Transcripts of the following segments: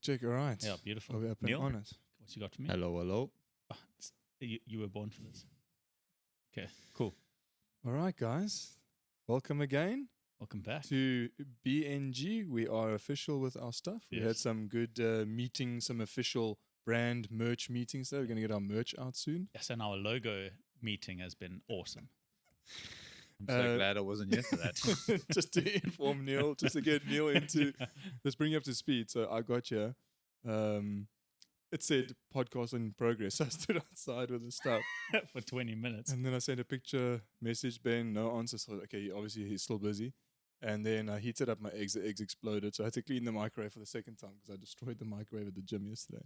Check. All right. Yeah, beautiful. Are we up and Neil, on it? what you got for me? Hello. You were born for this. Okay, cool. All right, guys. Welcome again Welcome back. to BNG. We are official with our stuff. We had Yes. some good meetings, some official brand merch meetings there. We're going to get our merch out soon. Yes, and our logo meeting has been awesome. I'm so glad I wasn't here for that. Just to inform Neil, just to get Neil into, let's bring you up to speed. So I got here. It said podcast in progress. So I stood outside with the stuff. For 20 minutes. And then I sent a picture, message Ben, no answer. So okay, obviously he's still busy. And then I heated up my eggs. The eggs exploded. So I had to clean the microwave for the second time because I destroyed the microwave at the gym yesterday.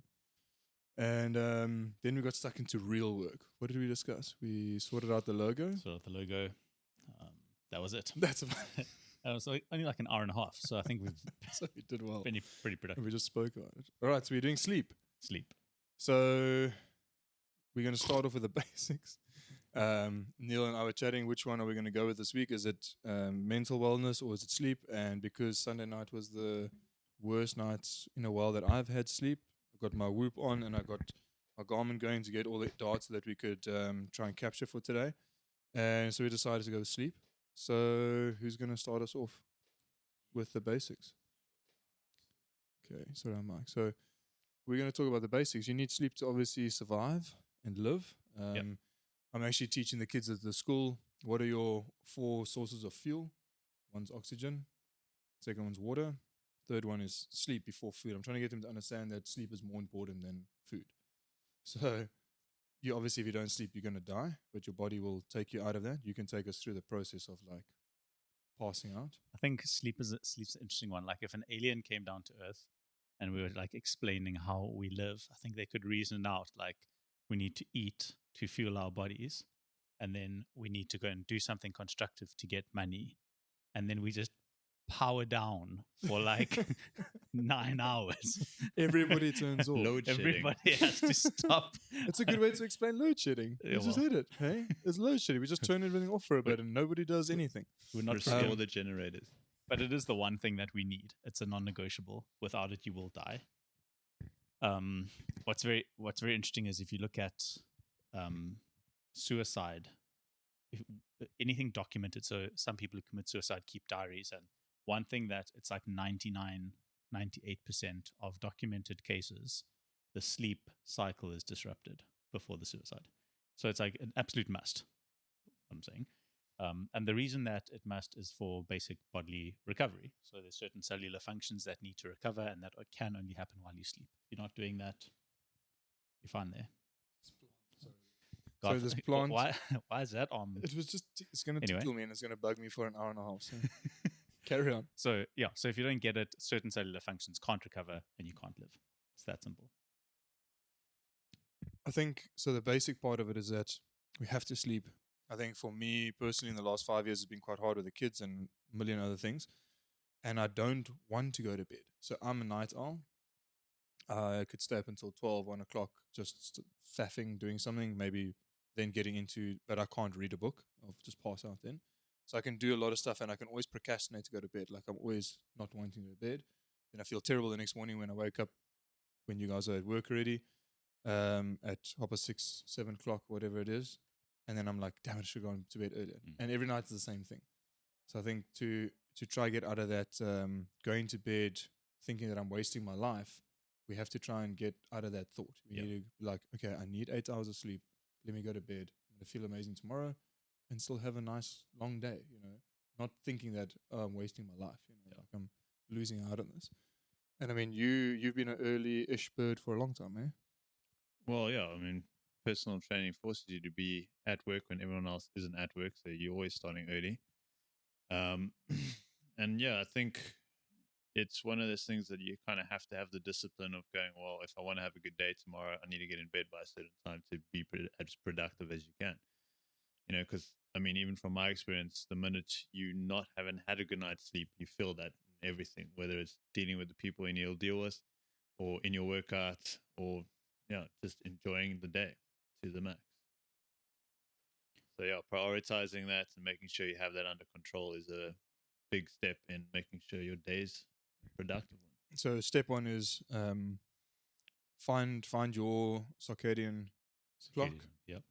And then we got stuck into real work. What did we discuss? We sorted out the logo. So the logo, that was it. That's about It was only like an hour and a half. So I think we've so we did well. been pretty productive. We just spoke about it. All right, so we're doing sleep. Sleep. So we're going to start off with the basics. Neil and I were chatting, which one are we going to go with this week? Is it mental wellness or is it sleep? And because Sunday night was the worst night in a while that I've had sleep, I got my Whoop on and I got my Garmin going to get all the darts that we could try and capture for today. And so we decided to go with sleep. So who's going to start us off with the basics? Okay, sorry, I'm Mike. So we're going to talk about the basics. You need sleep to obviously survive and live. I'm actually teaching the kids at the school, what are your 4 sources of fuel? One's oxygen, second one's water, third one is sleep before food. I'm trying to get them to understand that sleep is more important than food. So you obviously, if you don't sleep, you're going to die, but your body will take you out of that. You can take us through the process of like passing out. I think sleep's an interesting one. Like if an alien came down to Earth and we were like explaining how we live, I think they could reason out like we need to eat to fuel our bodies, and then we need to go and do something constructive to get money, and then we just power down for like 9 hours. Everybody turns off. Load shedding. Everybody has to stop. It's a good way to explain load shedding. Yeah, You just well. hit it. Hey, it's load shedding. We just turn everything off for a bit and nobody does anything. We're not Restore the generators. but it is the one thing that we need. It's a non-negotiable. Without it, you will die. What's very interesting is if you look at suicide, anything documented. So some people who commit suicide keep diaries, and one thing that it's like 99, 98% of documented cases, the sleep cycle is disrupted before the suicide. So it's like an absolute must. I'm saying. And the reason that it must is for basic bodily recovery. So there's certain cellular functions that need to recover, and that can only happen while you sleep. If you're not doing that, you're fine there. So this plant- Why is that on? It was just, it's going to Anyway. tickle me and it's going to bug me for an hour and a half. So carry on. So yeah, so if you don't get it, certain cellular functions can't recover and you can't live. It's that simple. I think, so the basic part of it is that we have to sleep. I think for me personally, in the last 5 years, it's been quite hard with the kids and a million other things. And I don't want to go to bed. So I'm a night owl. I could stay up until 12, 1 o'clock, just faffing, doing something, maybe then getting into, but I can't read a book. I'll just pass out then. So I can do a lot of stuff and I can always procrastinate to go to bed. Like I'm always not wanting to go to bed. Then I feel terrible the next morning when I wake up, when you guys are at work already, at 6:30, 7 o'clock, whatever it is. And then I'm like, damn it, I should go to bed earlier. And every night it's the same thing. So I think to try get out of that, going to bed thinking that I'm wasting my life, we have to try and get out of that thought. We need to be like, okay, I need 8 hours of sleep. Let me go to bed. I'm going to feel amazing tomorrow and still have a nice long day, you know, not thinking that I'm wasting my life, you know, like I'm losing out on this. And I mean, you've been an early-ish bird for a long time, eh? Well, yeah, I mean, personal training forces you to be at work when everyone else isn't at work, so you're always starting early. And yeah, I think it's one of those things that you kind of have to have the discipline of going, well, if I want to have a good day tomorrow, I need to get in bed by a certain time to be as productive as you can. You know, because, I mean, even from my experience, the minute you not haven't had a good night's sleep, you feel that in everything, whether it's dealing with the people you'll deal with or in your workout or, yeah, just enjoying the day to the max. So, yeah, prioritizing that and making sure you have that under control is a big step in making sure your day's a productive one. So step one is find your circadian clock. Yep.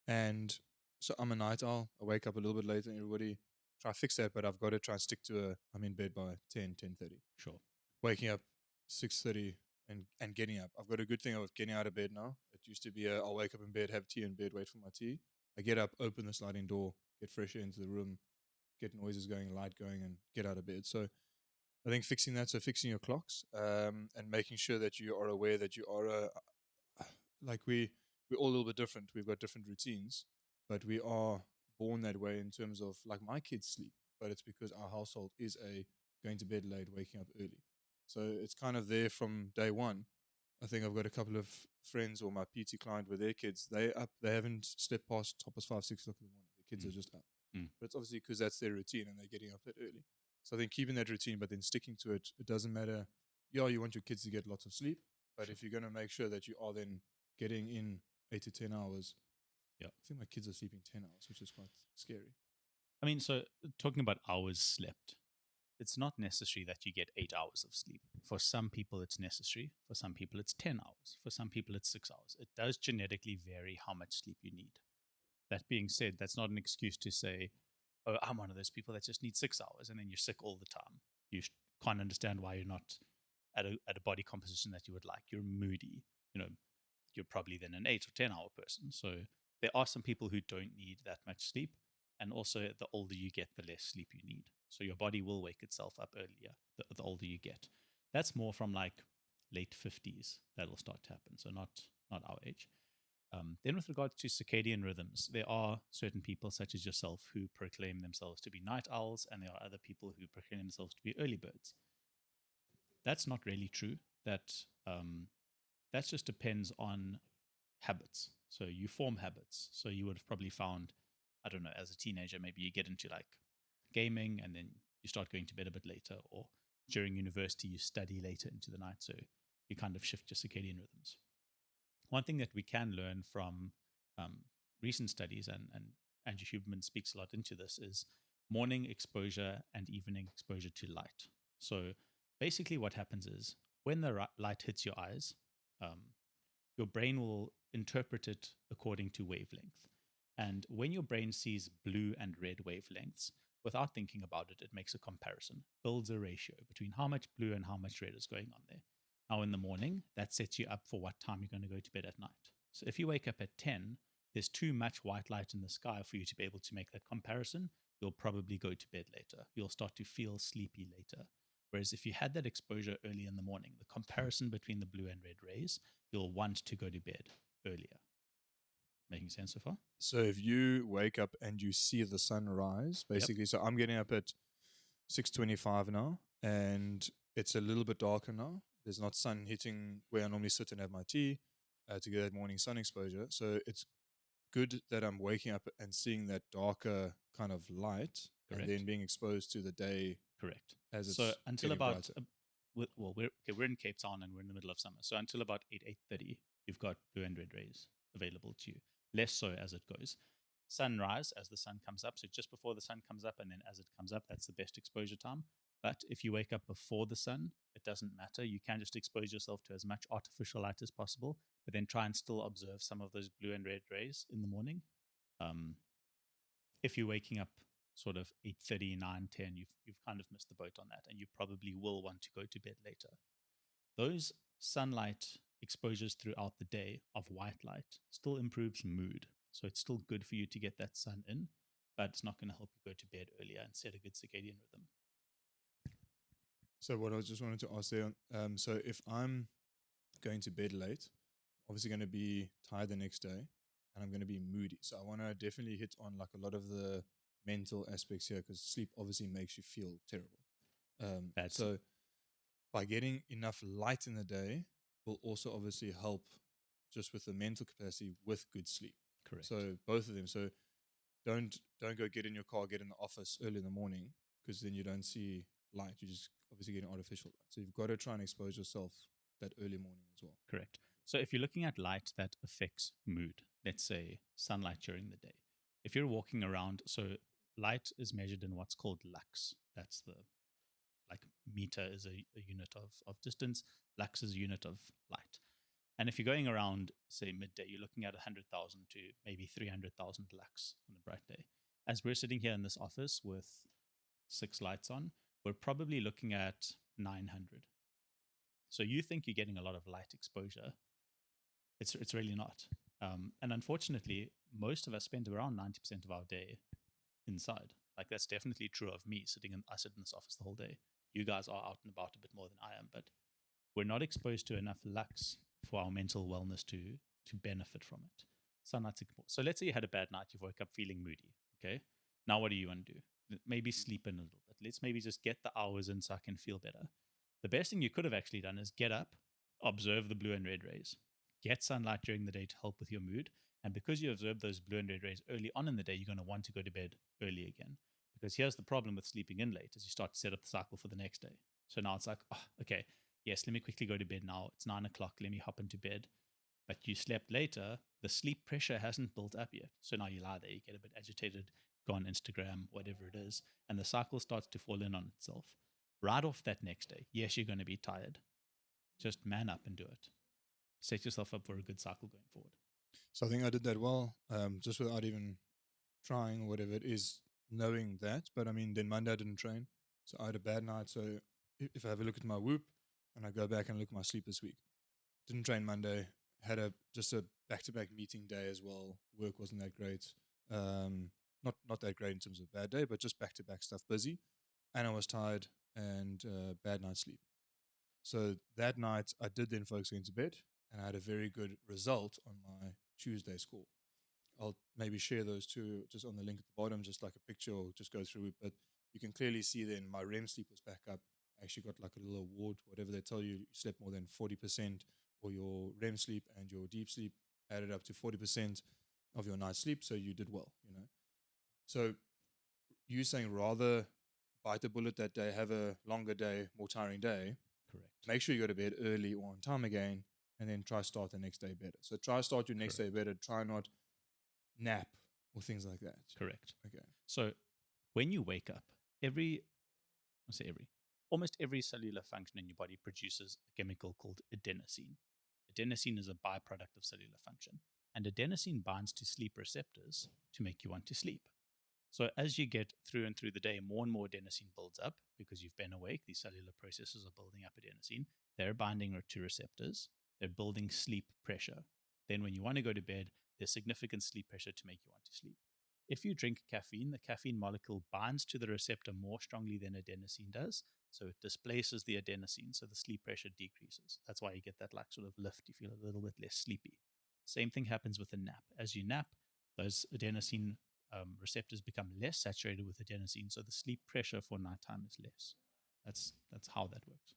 And so I'm a night owl. I wake up a little bit later than everybody. Try to fix that, but I've got to try and stick to I'm in bed by 10:30. Sure. Waking up 6:30 and getting up. I've got a good thing of getting out of bed now. It used to be I'll wake up in bed, have tea in bed, wait for my tea. I get up, open the sliding door, get fresh air into the room, get noises going, light going, and get out of bed. So I think fixing that, so fixing your clocks, and making sure that you are aware that you are like we're all a little bit different. We've got different routines, but we are born that way in terms of like my kids sleep, but it's because our household is going to bed late, waking up early. So it's kind of there from day one. I think I've got a couple of friends or my PT client with their kids. They haven't slept past 5, 6 o'clock in the morning. The kids are just up. But it's obviously because that's their routine and they're getting up that early. So I think keeping that routine, but then sticking to it, it doesn't matter. Yeah, you want your kids to get lots of sleep, but if you're going to make sure that you are then getting in 8 to 10 hours, yeah, I think my kids are sleeping 10 hours, which is quite scary. I mean, so talking about hours slept, it's not necessary that you get 8 hours of sleep. For some people, it's necessary. For some people, it's 10 hours. For some people, it's 6 hours. It does genetically vary how much sleep you need. That being said, that's not an excuse to say, oh, I'm one of those people that just need 6 hours and then you're sick all the time. You can't understand why you're not at a body composition that you would like. You're moody. You're probably then an 8 or 10 hour person. So there are some people who don't need that much sleep. And also, the older you get, the less sleep you need. So your body will wake itself up earlier the older you get. That's more from like late 50s that'll start to happen. So not our age. Then with regards to circadian rhythms, there are certain people such as yourself who proclaim themselves to be night owls, and there are other people who proclaim themselves to be early birds. That's not really true. That just depends on habits. So you form habits. So you would have probably found, I don't know, as a teenager, maybe you get into like gaming and then you start going to bed a bit later, or during university, you study later into the night. So you kind of shift your circadian rhythms. One thing that we can learn from recent studies, and Andrew Huberman speaks a lot into this, is morning exposure and evening exposure to light. So basically what happens is when the light hits your eyes, your brain will interpret it according to wavelength. And when your brain sees blue and red wavelengths, without thinking about it, it makes a comparison, builds a ratio between how much blue and how much red is going on there. Now in the morning, that sets you up for what time you're going to go to bed at night. So if you wake up at 10, there's too much white light in the sky for you to be able to make that comparison. You'll probably go to bed later. You'll start to feel sleepy later. Whereas if you had that exposure early in the morning, the comparison between the blue and red rays, you'll want to go to bed earlier. Making sense so far? So if you wake up and you see the sun rise, basically, so I'm getting up at 6:25 now, and it's a little bit darker now. There's not sun hitting where I normally sit and have my tea to get that morning sun exposure. So it's good that I'm waking up and seeing that darker kind of light, Correct. And then being exposed to the day. Correct. As it's so until getting about brighter. we're in Cape Town and we're in the middle of summer. So until about 8:30, you've got blue and red rays available to you. Less so as it goes. Sunrise as the sun comes up. So just before the sun comes up and then as it comes up, that's the best exposure time. But if you wake up before the sun, it doesn't matter. You can just expose yourself to as much artificial light as possible, but then try and still observe some of those blue and red rays in the morning. If you're waking up sort of 8:30, 9, 10, you've kind of missed the boat on that, and you probably will want to go to bed later. Those sunlight exposures throughout the day of white light still improves mood. So it's still good for you to get that sun in, but it's not going to help you go to bed earlier and set a good circadian rhythm. So what I just wanted to ask there, so if I'm going to bed late, obviously going to be tired the next day, and I'm going to be moody. So I want to definitely hit on like a lot of the mental aspects here, because sleep obviously makes you feel terrible. So by getting enough light in the day will also obviously help just with the mental capacity with good sleep. Correct. So both of them. So don't go get in your car, get in the office early in the morning, because then you don't see light. You're just obviously getting artificial light. So you've got to try and expose yourself that early morning as well. Correct. So if you're looking at light that affects mood, let's say sunlight during the day, if you're walking around, so light is measured in what's called lux. That's the like meter is a unit of distance, lux is a unit of light. And if you're going around, say, midday, you're looking at 100,000 to maybe 300,000 lux on a bright day. As we're sitting here in this office with 6 lights on, we're probably looking at 900. So you think you're getting a lot of light exposure. It's really not. And unfortunately, most of us spend around 90% of our day inside. Like, that's definitely true of me. I sit in this office the whole day. You guys are out and about a bit more than I am, but we're not exposed to enough lux for our mental wellness to benefit from it. Sunlight's important. So let's say you had a bad night, you woke up feeling moody. Okay, now what do you want to do? Maybe sleep in a little bit. Let's maybe just get the hours in so I can feel better. The best thing you could have actually done is get up, observe the blue and red rays, get sunlight during the day to help with your mood. And because you observe those blue and red rays early on in the day, you're going to want to go to bed early again. Because here's the problem with sleeping in late, is you start to set up the cycle for the next day. So now it's like, oh, okay, yes, let me quickly go to bed now. It's 9 o'clock. Let me hop into bed. But you slept later. The sleep pressure hasn't built up yet. So now you lie there. You get a bit agitated, go on Instagram, whatever it is. And the cycle starts to fall in on itself. Right off that next day, yes, you're going to be tired. Just man up and do it. Set yourself up for a good cycle going forward. So I think I did that well, just without even trying or whatever it is, knowing that. But I mean, then Monday I didn't train. So I had a bad night. So if I have a look at my Whoop and I go back and look at my sleep this week, didn't train Monday, had just a back-to-back meeting day as well. Work wasn't that great. Not that great in terms of bad day, but just back-to-back stuff, busy. And I was tired and bad night's sleep. So that night I did then focus into bed, and I had a very good result on my Tuesday score. I'll maybe share those two just on the link at the bottom, just like a picture, or just go through it. But you can clearly see then my REM sleep was back up. I actually got like a little award, whatever they tell you, you slept more than 40%, or your REM sleep and your deep sleep added up to 40% of your night's sleep. So you did well, you know. So you saying rather bite the bullet that day, have a longer day, more tiring day. Correct. Make sure you go to bed early or on time again, and then try start the next day better. So try start your next day better. Try not nap or things like that. Correct. Okay. So when you wake up, almost every cellular function in your body produces a chemical called adenosine. Adenosine is a byproduct of cellular function, and adenosine binds to sleep receptors to make you want to sleep. So as you get through and through the day, more and more adenosine builds up because you've been awake. These cellular processes are building up adenosine. They're binding to receptors. They're building sleep pressure. Then when you want to go to bed, there's significant sleep pressure to make you want to sleep. If you drink caffeine, the caffeine molecule binds to the receptor more strongly than adenosine does. So it displaces the adenosine, so the sleep pressure decreases. That's why you get that like sort of lift. You feel a little bit less sleepy. Same thing happens with a nap. As you nap, those adenosine receptors become less saturated with adenosine, so the sleep pressure for nighttime is less. That's how that works.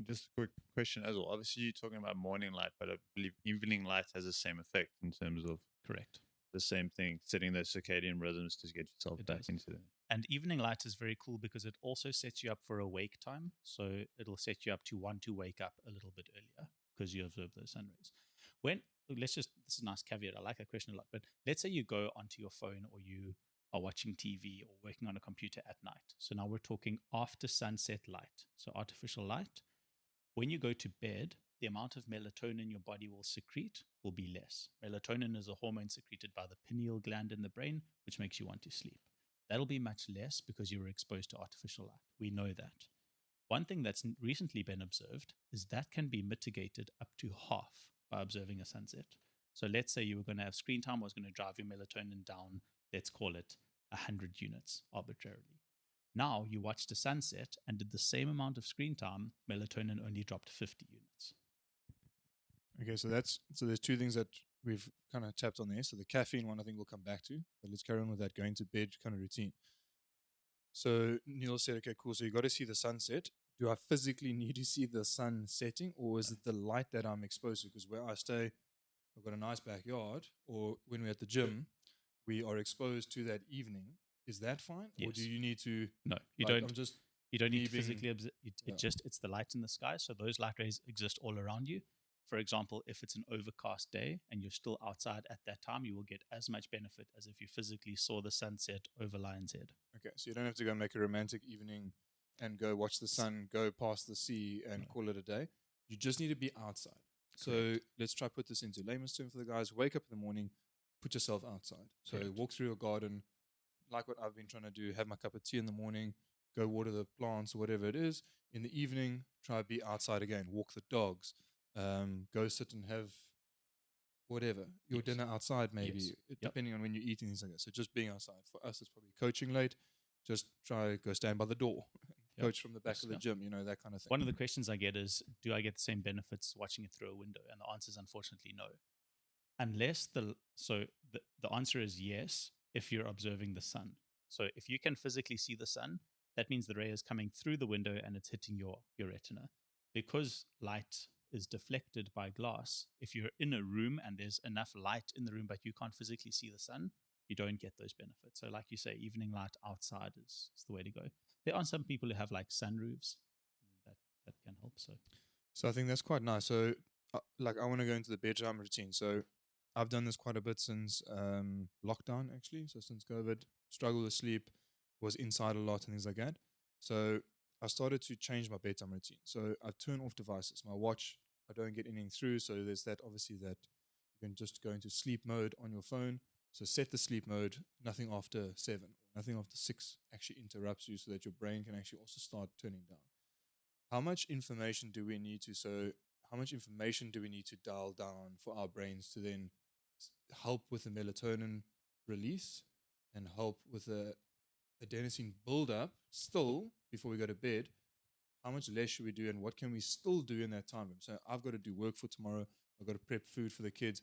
Just a quick question as well. Obviously, you're talking about morning light, but I believe evening light has the same effect in terms of Correct. the same thing, setting those circadian rhythms to get yourself back into it. And evening light is very cool because it also sets you up for awake time. So it'll set you up to want to wake up a little bit earlier because you observe those sun rays. This is a nice caveat. I like that question a lot. But let's say you go onto your phone or you are watching TV or working on a computer at night. So now we're talking after sunset light. So artificial light. When you go to bed, the amount of melatonin your body will secrete will be less. Melatonin is a hormone secreted by the pineal gland in the brain, which makes you want to sleep. That'll be much less because you were exposed to artificial light. We know that. One thing that's recently been observed is that can be mitigated up to half by observing a sunset. So let's say you were going to have screen time was going to drive your melatonin down, let's call it 100 units arbitrarily. Now you watched a sunset and did the same amount of screen time, melatonin only dropped 50 units. Okay, so there's two things that we've kind of tapped on there. So the caffeine one I think we'll come back to, but let's carry on with that going to bed kind of routine. So Neil said, okay, cool. So you got to see the sunset. Do I physically need to see the sun setting, or is it the light that I'm exposed to? Because where I stay, I've got a nice backyard, or when we're at the gym, we are exposed to that evening. Is that fine? Yes. Or do you need to? No, you don't. You don't need to physically observe. It's the light in the sky. So those light rays exist all around you. For example, if it's an overcast day and you're still outside at that time, you will get as much benefit as if you physically saw the sunset over Lion's Head. Okay, so you don't have to go make a romantic evening and go watch the sun go past the sea and call it a day. You just need to be outside. So Correct. let's try put this into layman's terms for the guys. Wake up in the morning, put yourself outside. So Correct. walk through your garden, like what I've been trying to do, have my cup of tea in the morning, go water the plants or whatever it is. In the evening, try be outside again, walk the dogs, go sit and have whatever, your Yes. dinner outside maybe, Yes. Yep. depending on when you're eating, things like that. So just being outside. For us, it's probably coaching late. Just go stand by the door, Yep. coach from the back Yes, of the yep. gym, that kind of thing. One of the questions I get is, do I get the same benefits watching it through a window? And the answer is unfortunately no. Unless the answer is yes if you're observing the sun. So if you can physically see the sun, that means the ray is coming through the window and it's hitting your retina. Because light is deflected by glass, if you're in a room and there's enough light in the room but you can't physically see the sun, you don't get those benefits. So like you say, evening light outside is the way to go. There are some people who have like sunroofs that can help. So I think that's quite nice. So I want to go into the bedtime routine. So I've done this quite a bit since lockdown, actually. So since COVID, struggled with sleep, was inside a lot and things like that. So I started to change my bedtime routine. So I turn off devices. My watch, I don't get anything through. So there's that, obviously, that you can just go into sleep mode on your phone. So set the sleep mode, nothing after 7, nothing after 6 actually interrupts you, so that your brain can actually also start turning down. How much information do we need to dial down for our brains to then help with the melatonin release and help with the adenosine buildup still before we go to bed? How much less should we do, and what can we still do in that time? So I've got to do work for tomorrow. I've got to prep food for the kids.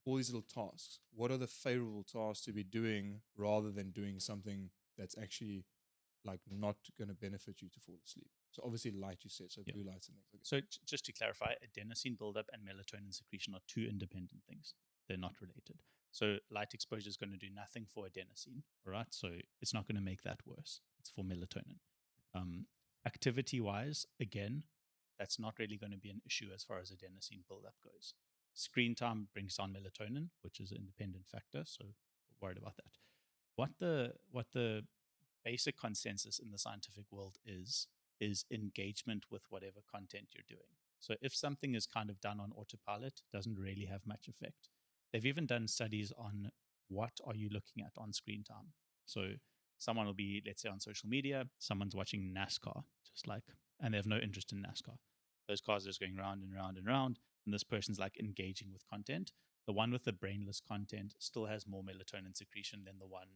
All these little tasks. What are the favorable tasks to be doing rather than doing something that's actually like not going to benefit you to fall asleep? So obviously light, you said, so Yep. blue lights and things like that. So just to clarify, adenosine buildup and melatonin secretion are two independent things. They're not related. So light exposure is going to do nothing for adenosine, all right? So it's not going to make that worse. It's for melatonin. Activity-wise, again, that's not really going to be an issue as far as adenosine buildup goes. Screen time brings down melatonin, which is an independent factor, so worried about that. What the basic consensus in the scientific world is engagement with whatever content you're doing. So if something is kind of done on autopilot, doesn't really have much effect. They've even done studies on what are you looking at on screen time. So someone will be, let's say, on social media, someone's watching NASCAR, and they have no interest in NASCAR. Those cars are just going round and round and round, and this person's like engaging with content. The one with the brainless content still has more melatonin secretion than the one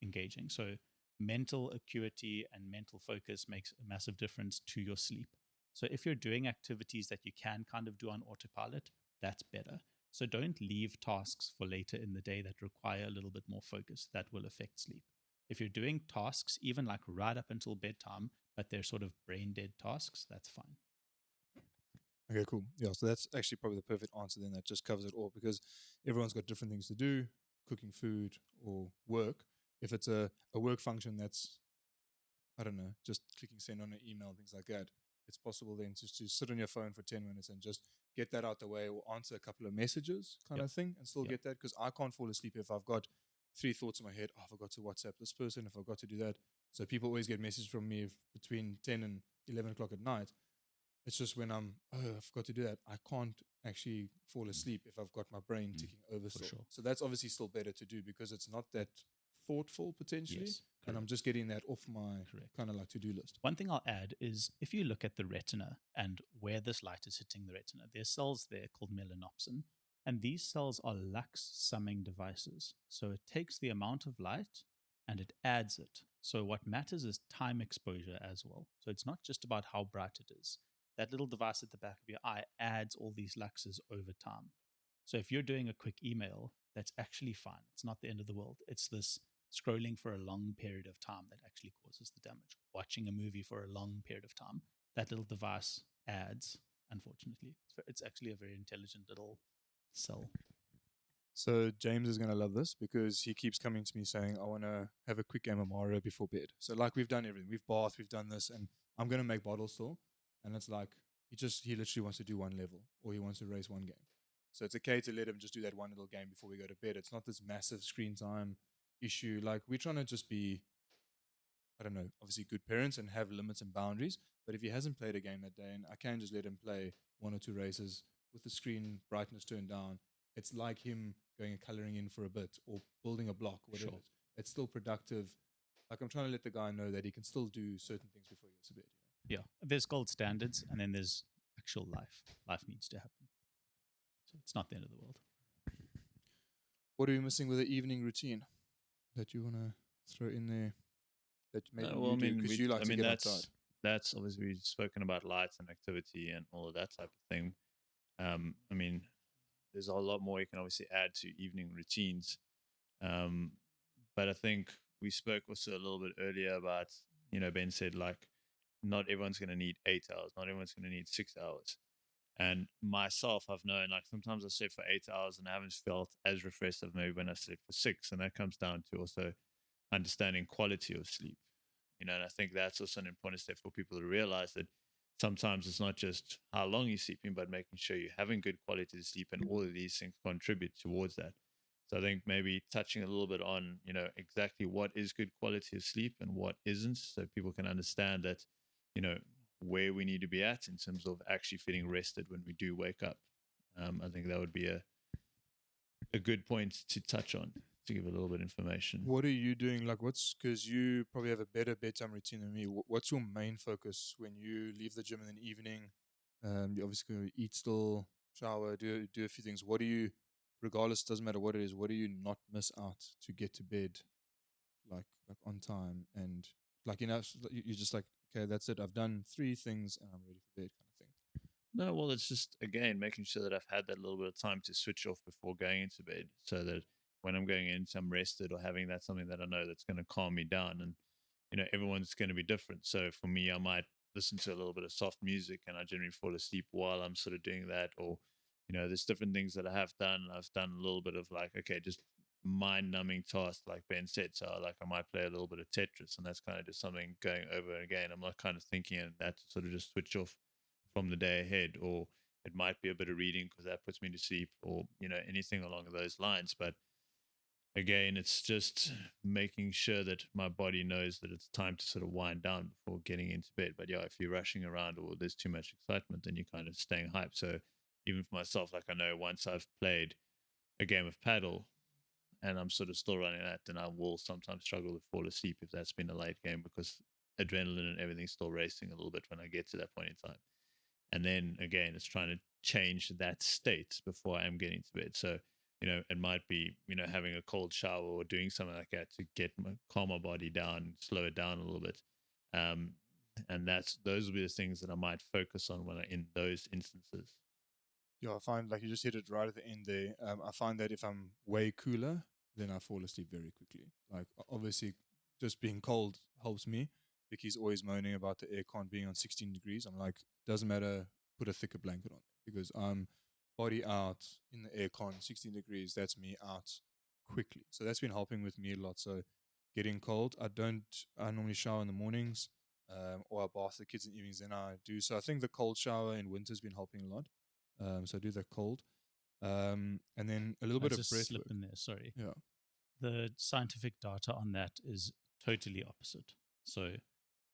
engaging. So mental acuity and mental focus makes a massive difference to your sleep. So if you're doing activities that you can kind of do on autopilot, that's better. So don't leave tasks for later in the day that require a little bit more focus. That will affect sleep. If you're doing tasks, even like right up until bedtime, but they're sort of brain dead tasks, that's fine. Okay, cool. Yeah, so that's actually probably the perfect answer then. That just covers it all, because everyone's got different things to do, cooking food or work. If it's a work function that's, I don't know, just clicking send on an email, things like that, it's possible then just to sit on your phone for 10 minutes and just get that out the way, or answer a couple of messages kind of thing, and still get that, because I can't fall asleep if I've got 3 thoughts in my head. Oh, I forgot to WhatsApp this person, I forgot to do that. So people always get messages from me between 10 and 11 o'clock at night. It's just when I forgot to do that, I can't actually fall asleep if I've got my brain ticking over still. sure. So that's obviously still better to do, because it's not that thoughtful potentially. Yes, and I'm correct. just getting that off my Correct. kind of like to-do list. One thing I'll add is, if you look at the retina and where this light is hitting the retina, there's cells there called melanopsin, and these cells are lux summing devices. So it takes the amount of light and it adds it. So what matters is time exposure as well. So it's not just about how bright it is. That little device at the back of your eye adds all these luxes over time. So if you're doing a quick email, that's actually fine. It's not the end of the world. It's this scrolling for a long period of time that actually causes the damage. Watching a movie for a long period of time, that little device adds, unfortunately. It's actually a very intelligent little cell. So James is going to love this, because he keeps coming to me saying, I want to have a quick game of Mario before bed. So like, we've done everything. We've bathed, we've done this, and I'm going to make bottles still. And it's like, he literally wants to do one level, or he wants to race one game. So it's okay to let him just do that one little game before we go to bed. It's not this massive screen time issue. Like, we're trying to just be, I don't know, obviously good parents and have limits and boundaries. But if he hasn't played a game that day, and I can just let him play 1 or 2 races with the screen brightness turned down, it's like him going and coloring in for a bit or building a block, whatever. Sure. It's still productive. Like I'm trying to let the guy know that he can still do certain things before he goes to bed. Yeah. There's gold standards, and then there's actual life. Life needs to happen. So it's not the end of the world. What are you missing with the evening routine that you want to throw in there? That maybe you do because you like to get outside. That's obviously we've spoken about lights and activity and all of that type of thing. I mean, there's a lot more you can obviously add to evening routines. But I think we spoke also a little bit earlier about, Ben said like, not everyone's going to need 8 hours. Not everyone's going to need 6 hours. And myself, I've known like sometimes I sleep for 8 hours and I haven't felt as refreshed as maybe when I slept for 6. And that comes down to also understanding quality of sleep. And I think that's also an important step for people to realize that sometimes it's not just how long you're sleeping, but making sure you're having good quality of sleep, and all of these things contribute towards that. So I think maybe touching a little bit on, exactly what is good quality of sleep and what isn't, so people can understand that, where we need to be at in terms of actually feeling rested when we do wake up. I think that would be a good point to touch on, to give a little bit of information. What are you doing? Like, because you probably have a better bedtime routine than me. What's your main focus when you leave the gym in the evening? You obviously going to eat still, shower, do a few things. What do you, regardless, doesn't matter what it is, what do you not miss out to get to bed, like on time? And like, you're just like, okay, that's it. I've done 3 things and I'm ready for bed kind of thing. No, well, it's just, again, making sure that I've had that little bit of time to switch off before going into bed, so that when I'm going in, I'm rested, or having that something that I know that's going to calm me down. And, everyone's going to be different. So for me, I might listen to a little bit of soft music and I generally fall asleep while I'm sort of doing that. Or, there's different things that I have done. I've done a little bit of like, okay, just mind numbing tasks, like Ben said. So like I might play a little bit of Tetris, and that's kind of just something going over and again. I'm not kind of thinking, and that to sort of just switch off from the day ahead. Or it might be a bit of reading because that puts me to sleep, or anything along those lines. But again, it's just making sure that my body knows that it's time to sort of wind down before getting into bed. But yeah, if you're rushing around or there's too much excitement, then you're kind of staying hyped. So even for myself, like I know once I've played a game of paddle and I'm sort of still running that, then I will sometimes struggle to fall asleep if that's been a late game, because adrenaline and everything's still racing a little bit when I get to that point in time. And then again, it's trying to change that state before I am getting to bed. So, it might be, having a cold shower or doing something like that to calm my body down, slow it down a little bit. And those will be the things that I might focus on when in those instances. Yeah, I find like you just hit it right at the end there. I find that if I'm way cooler, then I fall asleep very quickly. Like obviously, just being cold helps me. Vicky's always moaning about the aircon being on 16 degrees. I'm like, doesn't matter, put a thicker blanket on because I'm body out in the aircon, 16 degrees. That's me out quickly. So that's been helping with me a lot. So getting cold, I normally shower in the mornings, or I bath the kids in the evenings. Then I do. So I think the cold shower in winter has been helping a lot. So I do the cold. And then a little bit of breath slip work. in there, sorry. Yeah. The scientific data on that is totally opposite. So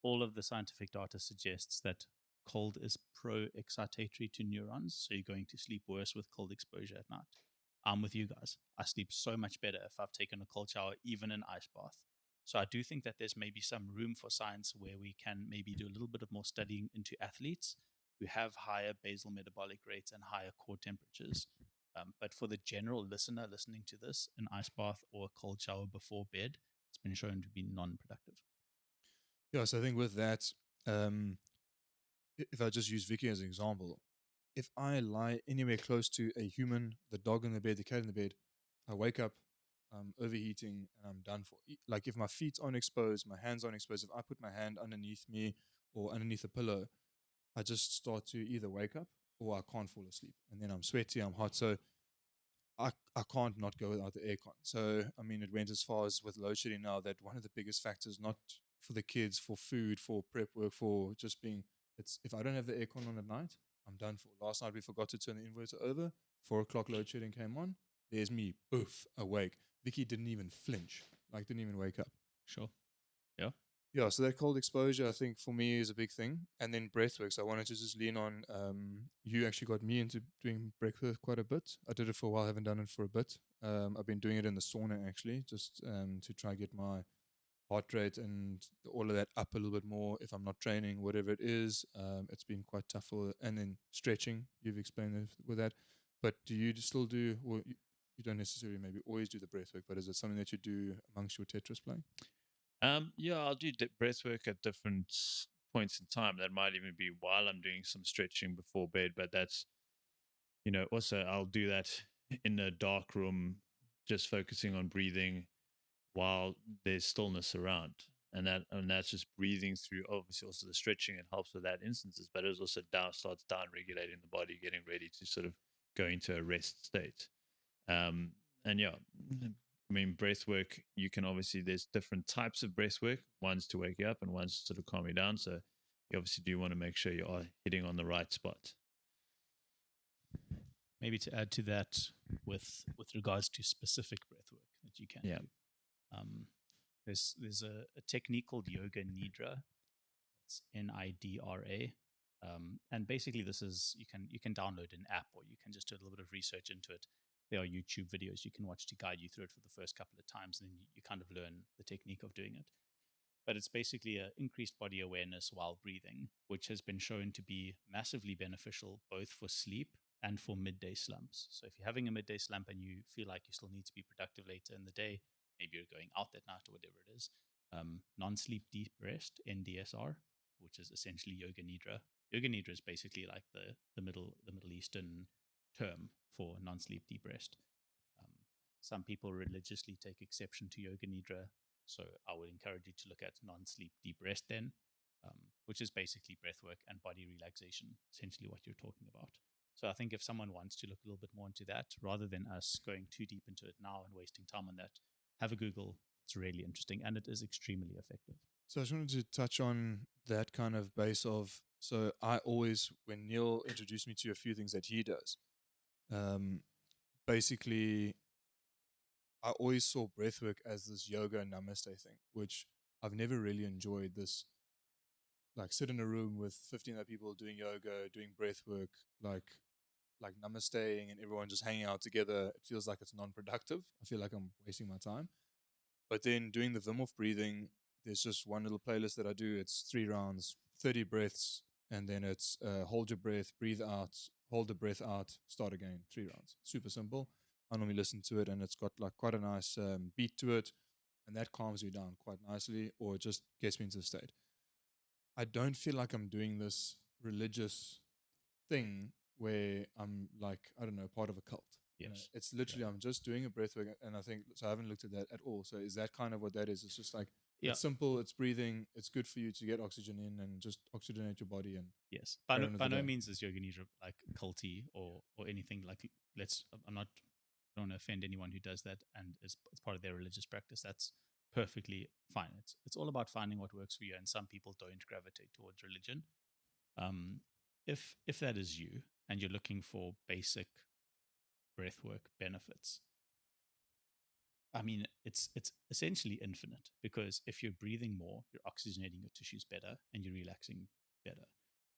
all of the scientific data suggests that cold is pro-excitatory to neurons, so you're going to sleep worse with cold exposure at night. I'm with you guys. I sleep so much better if I've taken a cold shower, even an ice bath. So I do think that there's maybe some room for science where we can maybe do a little bit of more studying into athletes who have higher basal metabolic rates and higher core temperatures. But for the general listener listening to this, an ice bath or a cold shower before bed, it's been shown to be non-productive. Yeah, so I think with that, if I just use Vicky as an example, if I lie anywhere close to a human, the dog in the bed, the cat in the bed, I wake up, I'm overheating, and I'm done for. Like if my feet aren't exposed, my hands aren't exposed, if I put my hand underneath me or underneath a pillow, I just start to either wake up or I can't fall asleep. And then I'm sweaty, I'm hot. So I can't not go without the aircon. So, I mean, it went as far as with load shedding now that one of the biggest factors, not for the kids, for food, for prep work, for just being, it's if I don't have the aircon on at night, I'm done for. Last night we forgot to turn the inverter over. 4 o'clock load shedding came on. There's me, poof, awake. Vicky didn't even flinch, like didn't even wake up. Sure. Yeah. Yeah, so that cold exposure, I think for me is a big thing, and then breathwork. So I wanted to just lean on. You actually got me into doing breathwork quite a bit. I did it for a while, haven't done it for a bit. I've been doing it in the sauna actually, just to try and get my heart rate and all of that up a little bit more. If I'm not training, whatever it is, it's been quite tough for. And then stretching, you've explained it with that. But do you still do? Well, you don't necessarily maybe always do the breathwork, but is it something that you do amongst your Tetris playing? Yeah, I'll do breath work at different points in time. That might even be while I'm doing some stretching before bed, but that's, also I'll do that in a dark room, just focusing on breathing while there's stillness around. And that's just breathing through. Obviously, also the stretching, it helps with that instances, but it also starts down regulating the body, getting ready to sort of go into a rest state. Um, and yeah, I mean, breath work, you can obviously, there's different types of breath work, one's to wake you up and one's to sort of calm you down. So you obviously do want to make sure you are hitting on the right spot. Maybe to add to that, with regards to specific breath work that you can Yeah. do. There's a technique called yoga nidra. It's Nidra. And basically, this is you can download an app, or you can just do a little bit of research into it. There are YouTube videos you can watch to guide you through it for the first couple of times, and then you kind of learn the technique of doing it. But it's basically a increased body awareness while breathing, which has been shown to be massively beneficial both for sleep and for midday slumps. So if you're having a midday slump and you feel like you still need to be productive later in the day, maybe you're going out that night or whatever it is, non-sleep deep rest, NDSR, which is essentially yoga nidra. Yoga nidra is basically like the Middle Eastern term for non-sleep deep rest. Some people religiously take exception to yoga nidra, so I would encourage you to look at non-sleep deep rest then, which is basically breath work and body relaxation, essentially what you're talking about. So I think if someone wants to look a little bit more into that, rather than us going too deep into it now and wasting time on that, have a Google. It's really interesting and it is extremely effective. So I just wanted to touch on that kind of base of. So I always, when Neil introduced me to a few things that he does, um, basically, I always saw breathwork as this yoga namaste thing, which I've never really enjoyed. This like sit in a room with 15 other people doing yoga, doing breathwork, like namasteing, and everyone just hanging out together. It feels like it's non-productive. I feel like I'm wasting my time. But then doing the Wim Hof breathing, there's just one little playlist that I do. It's 3 rounds, 30 breaths, and then it's hold your breath, breathe out, hold the breath out, start again, 3 rounds. Super simple. I normally listen to it, and it's got like quite a nice beat to it, and that calms me down quite nicely, or it just gets me into a state. I don't feel like I'm doing this religious thing where I'm like, I don't know, part of a cult. Yes. It's literally I'm just doing a breath work, and I think so. I haven't looked at that at all. So is that kind of what that is? It's just like Yeah. it's simple. It's breathing. It's good for you to get oxygen in and just oxygenate your body. And Yes. carry on with By the no day. means is yoga nidra like culty or anything like. I'm not. I don't want to offend anyone who does that and it's part of their religious practice. That's perfectly fine. It's all about finding what works for you, and some people don't gravitate towards religion. Um, if that is you and you're looking for basic breathwork benefits, I mean, it's essentially infinite because if you're breathing more, you're oxygenating your tissues better and you're relaxing better.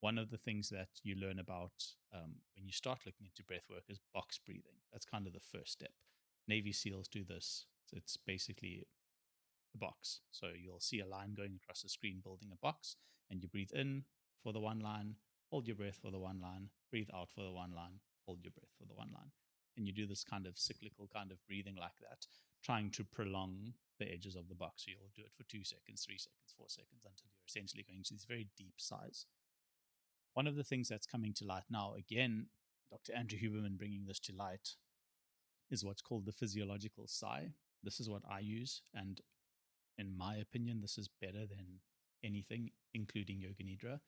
One of the things that you learn about when you start looking into breathwork is box breathing. That's kind of the first step. Navy SEALs do this. So it's basically a box. So you'll see a line going across the screen building a box, and you breathe in for the one line, hold your breath for the one line, breathe out for the one line, hold your breath for the one line. And you do this kind of cyclical kind of breathing like that, trying to prolong the edges of the box. So you'll do it for 2 seconds, 3 seconds, 4 seconds until you're essentially going to these very deep sighs. One of the things that's coming to light now, again, Dr. Andrew Huberman bringing this to light, is what's called the physiological sigh. This is what I use, and in my opinion, this is better than anything, including yoga nidra.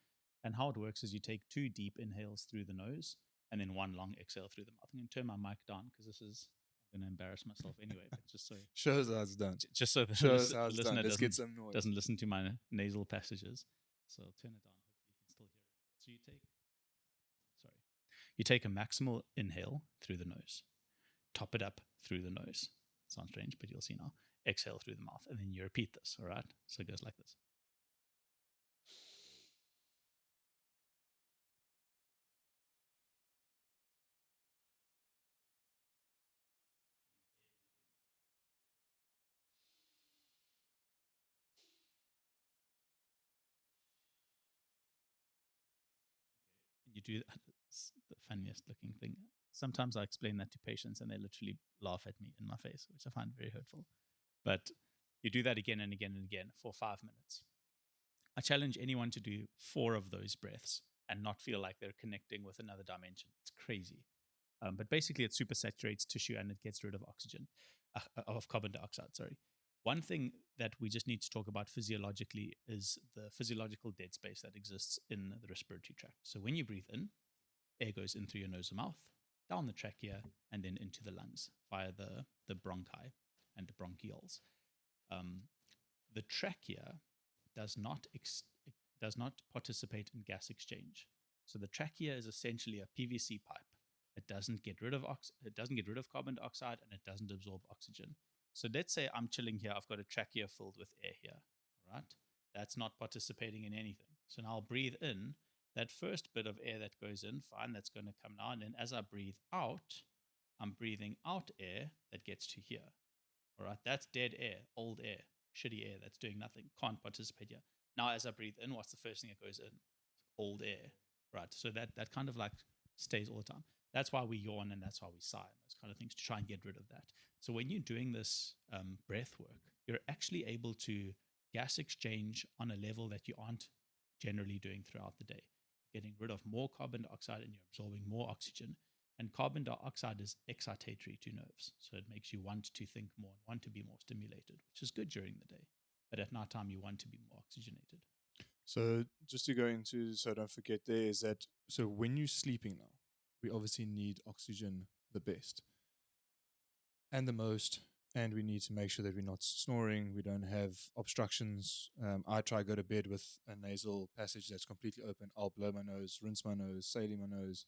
And how it works is you take 2 deep inhales through the nose and then 1 long exhale through the mouth. I'm going to turn my mic down because I'm going to embarrass myself anyway. But just so show us how it's done. just so the, Show us the how it's done. listener Let's get some noise. doesn't listen to my nasal passages. So I'll turn it down. Hopefully you can still hear it. So you take a maximal inhale through the nose, top it up through the nose. Sounds strange, but you'll see now. Exhale through the mouth, and then you repeat this. All right. So it goes like this. you do that. It's the funniest looking thing. Sometimes I explain that to patients and they literally laugh at me in my face, which I find very hurtful. But you do that again and again and again for 5 minutes. I challenge anyone to do 4 of those breaths and not feel like they're connecting with another dimension. It's crazy. But basically, it supersaturates tissue and it gets rid of oxygen, of carbon dioxide, sorry. One thing that we just need to talk about physiologically is the physiological dead space that exists in the respiratory tract. So when you breathe in, air goes in through your nose and mouth, down the trachea, and then into the lungs via the bronchi and the bronchioles. The trachea does not participate in gas exchange. So the trachea is essentially a PVC pipe. It doesn't get rid of carbon dioxide and it doesn't absorb oxygen. So let's say I'm chilling here. I've got a trachea filled with air here, right? That's not participating in anything. So now I'll breathe in. That first bit of air that goes in, fine, that's going to come now. And then as I breathe out, I'm breathing out air that gets to here. All right, that's dead air, old air, shitty air that's doing nothing, can't participate here. Now as I breathe in, what's the first thing that goes in? Old air, right? So that kind of like stays all the time. That's why we yawn and that's why we sigh and those kind of things, to try and get rid of that. So when you're doing this breath work, you're actually able to gas exchange on a level that you aren't generally doing throughout the day. Getting rid of more carbon dioxide and you're absorbing more oxygen. And carbon dioxide is excitatory to nerves. So it makes you want to think more and want to be more stimulated, which is good during the day. But at night time, you want to be more oxygenated. So just to go into, so I don't forget there, is that, so when you're sleeping now, we obviously need oxygen the best and the most, and we need to make sure that we're not snoring, we don't have obstructions. I try to go to bed with a nasal passage that's completely open. I'll blow my nose, rinse my nose, saline my nose,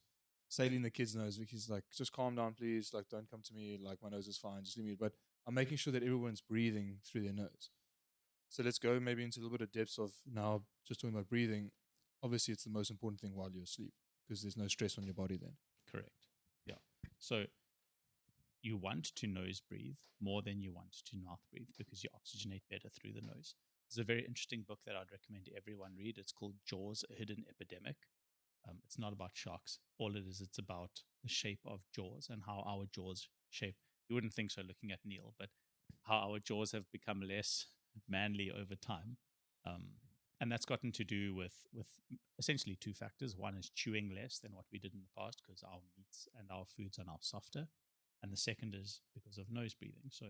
saline the kid's nose. Vicky's like, just calm down, please. Like, don't come to me. Like, my nose is fine. Just leave me. But I'm making sure that everyone's breathing through their nose. So let's go maybe into a little bit of depth of now just talking about breathing. Obviously, it's the most important thing while you're asleep because there's no stress on your body then. Correct. Yeah. So you want to nose breathe more than you want to mouth breathe because you oxygenate better through the nose. There's a very interesting book that I'd recommend everyone read. It's called Jaws, A Hidden Epidemic. It's not about sharks. All it is, it's about the shape of jaws and how our jaws shape. You wouldn't think so looking at Neil, but how our jaws have become less manly over time. And that's gotten to do with essentially 2 factors. One is chewing less than what we did in the past because our meats and our foods are now softer. And the second is because of nose breathing. So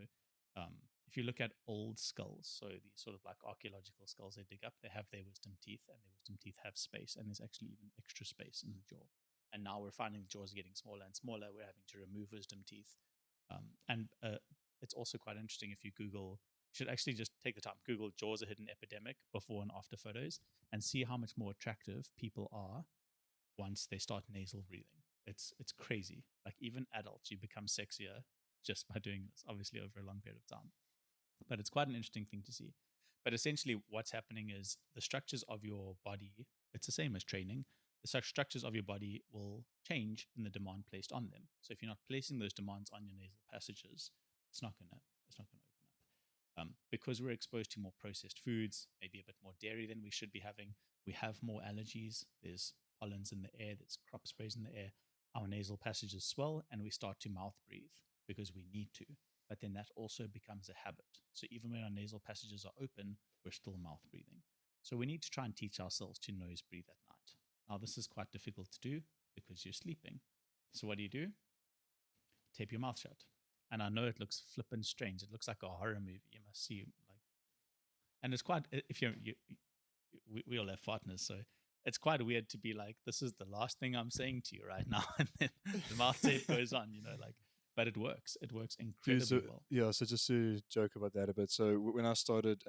if you look at old skulls, so these sort of like archaeological skulls they dig up, they have their wisdom teeth, and their wisdom teeth have space, and there's actually even extra space in the jaw. And now we're finding the jaws are getting smaller and smaller. We're having to remove wisdom teeth. And it's also quite interesting if you Google, you should actually just take the time, Google Jaws, A Hidden Epidemic, before and after photos, and see how much more attractive people are once they start nasal breathing. It's crazy. Like even adults, you become sexier just by doing this, obviously over a long period of time. But it's quite an interesting thing to see. But essentially what's happening is the structures of your body, it's the same as training. The structures of your body will change in the demand placed on them. So if you're not placing those demands on your nasal passages, it's not gonna open up. Because we're exposed to more processed foods, maybe a bit more dairy than we should be having, we have more allergies. There's pollens in the air, there's crop sprays in the air. Our nasal passages swell and we start to mouth breathe because we need to. But then that also becomes a habit. So even when our nasal passages are open, we're still mouth breathing. So we need to try and teach ourselves to nose breathe at night. Now, this is quite difficult to do because you're sleeping. So what do? Tape your mouth shut. And I know it looks flippin' strange. It looks like a horror movie. You must see, like, and it's quite, if we all have partners, so it's quite weird to be like, this is the last thing I'm saying to you right now. And then the mouth tape goes on, like, but it works. It works incredibly well. Yeah, so just to joke about that a bit. So when I started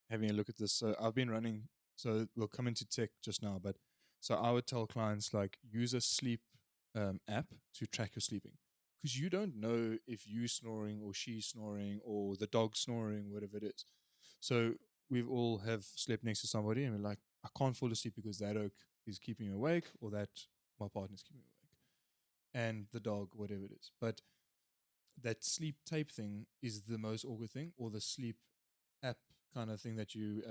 having a look at this, so I've been running, so we'll come into tech just now, but so I would tell clients, like, use a sleep app to track your sleeping. Because you don't know if you snoring or she's snoring or the dog snoring, whatever it is. So we've all have slept next to somebody and we're like, I can't fall asleep because that oak is keeping me awake or that my partner's keeping me awake. And the dog, whatever it is. But that sleep tape thing is the most awkward thing, or the sleep app kind of thing that you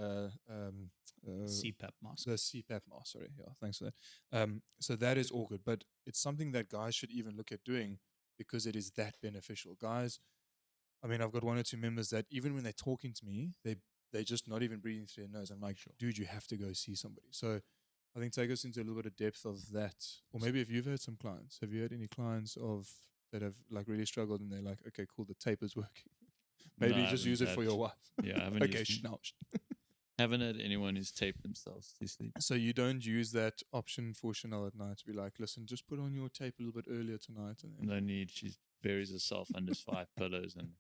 CPAP mask. the CPAP mask. Sorry, yeah, thanks for that. So that is all good, but it's something that guys should even look at doing because it is that beneficial. Guys, I mean, I've got one or two members that even when they're talking to me, they're just not even breathing through their nose. I'm like, Sure. dude, you have to go see somebody. So I think take us into a little bit of depth of that, or maybe if you've had some clients, have you had any clients that have like really struggled and they're like, okay, cool, the tape is working. Maybe No, I just haven't use it for had- your wife. Yeah, I haven't Okay, used now. haven't had anyone who's taped themselves to sleep. So you don't use that option for Chanel at night to be like, listen, just put on your tape a little bit earlier tonight, and then No need. She buries herself under 5 pillows and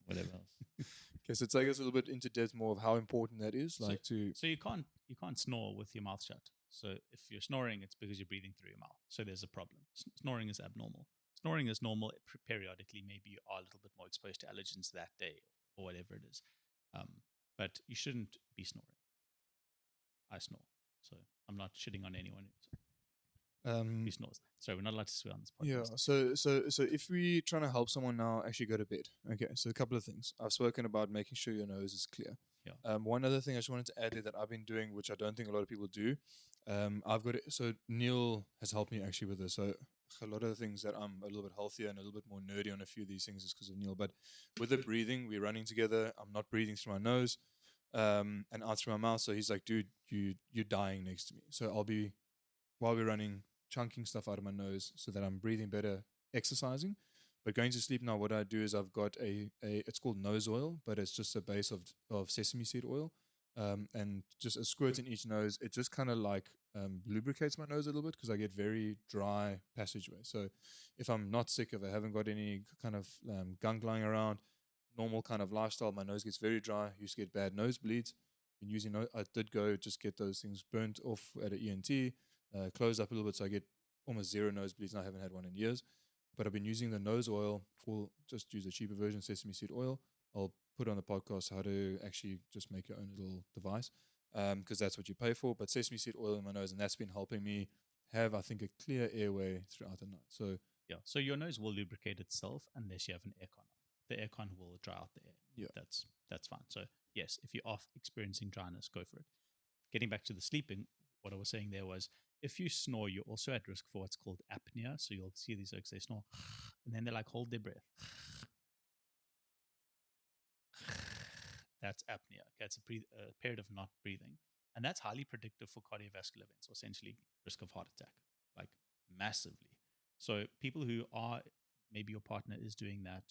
whatever else. okay. So take us a little bit into depth more of how important that is. Like So you can't snore with your mouth shut. So if you're snoring, it's because you're breathing through your mouth. So there's a problem. Snoring is abnormal. Snoring is normal. Periodically, maybe you are a little bit more exposed to allergens that day or whatever it is. But you shouldn't be snoring. I snore, so I'm not shitting on anyone who snores. Sorry, we're not allowed to swear on this podcast. Yeah. So if we're trying to help someone now actually go to bed, okay. So a couple of things I've spoken about: making sure your nose is clear. Yeah. One other thing I just wanted to add there that I've been doing, which I don't think a lot of people do. I've got it. So Neil has helped me actually with this. So a lot of the things that I'm a little bit healthier and a little bit more nerdy on a few of these things is because of Neil. But with the breathing, we're running together. I'm not breathing through my nose, and out through my mouth. So he's like, dude, you're dying next to me. So I'll be while we're running, chunking stuff out of my nose so that I'm breathing better, exercising. But going to sleep now, what I do is I've got it's called nose oil, but it's just a base of sesame seed oil, and just a squirt in each nose. It just kind of like lubricates my nose a little bit because I get very dry passageway. So if I'm not sick, if I haven't got any kind of gunk lying around, normal kind of lifestyle, my nose gets very dry. I used to get bad nosebleeds. Been using, I did go just get those things burnt off at an ENT, closed up a little bit, so I get almost zero nosebleeds, and I haven't had one in years. But I've been using the nose oil, or just use a cheaper version, sesame seed oil. I'll put on the podcast how to actually just make your own little device, because that's what you pay for. But sesame seed oil in my nose, and that's been helping me have, I think, a clear airway throughout the night. So Yeah. So your nose will lubricate itself unless you have an aircon on. The aircon will dry out the air. Yeah. That's fine. So yes, if you are experiencing dryness, go for it. Getting back to the sleeping, what I was saying there was if you snore, you're also at risk for what's called apnea. So you'll see these folks, they snore and then they like hold their breath. That's apnea. Okay, it's a period of not breathing. And that's highly predictive for cardiovascular events, or essentially risk of heart attack, like massively. So people who are, maybe your partner is doing that,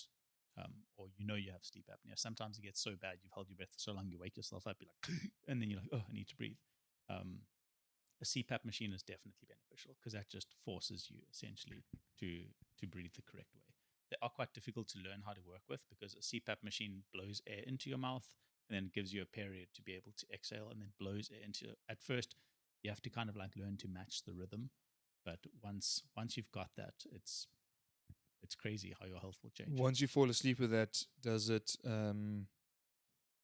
or you know you have sleep apnea. Sometimes it gets so bad, you've held your breath for so long, you wake yourself up, you're like, and then you're like, oh, I need to breathe. A CPAP machine is definitely beneficial because that just forces you essentially to breathe the correct way. They are quite difficult to learn how to work with because a CPAP machine blows air into your mouth and then gives you a period to be able to exhale and then blows air into. At first, you have to kind of like learn to match the rhythm, but once you've got that, it's crazy how your health will change. once you fall asleep with that, does it?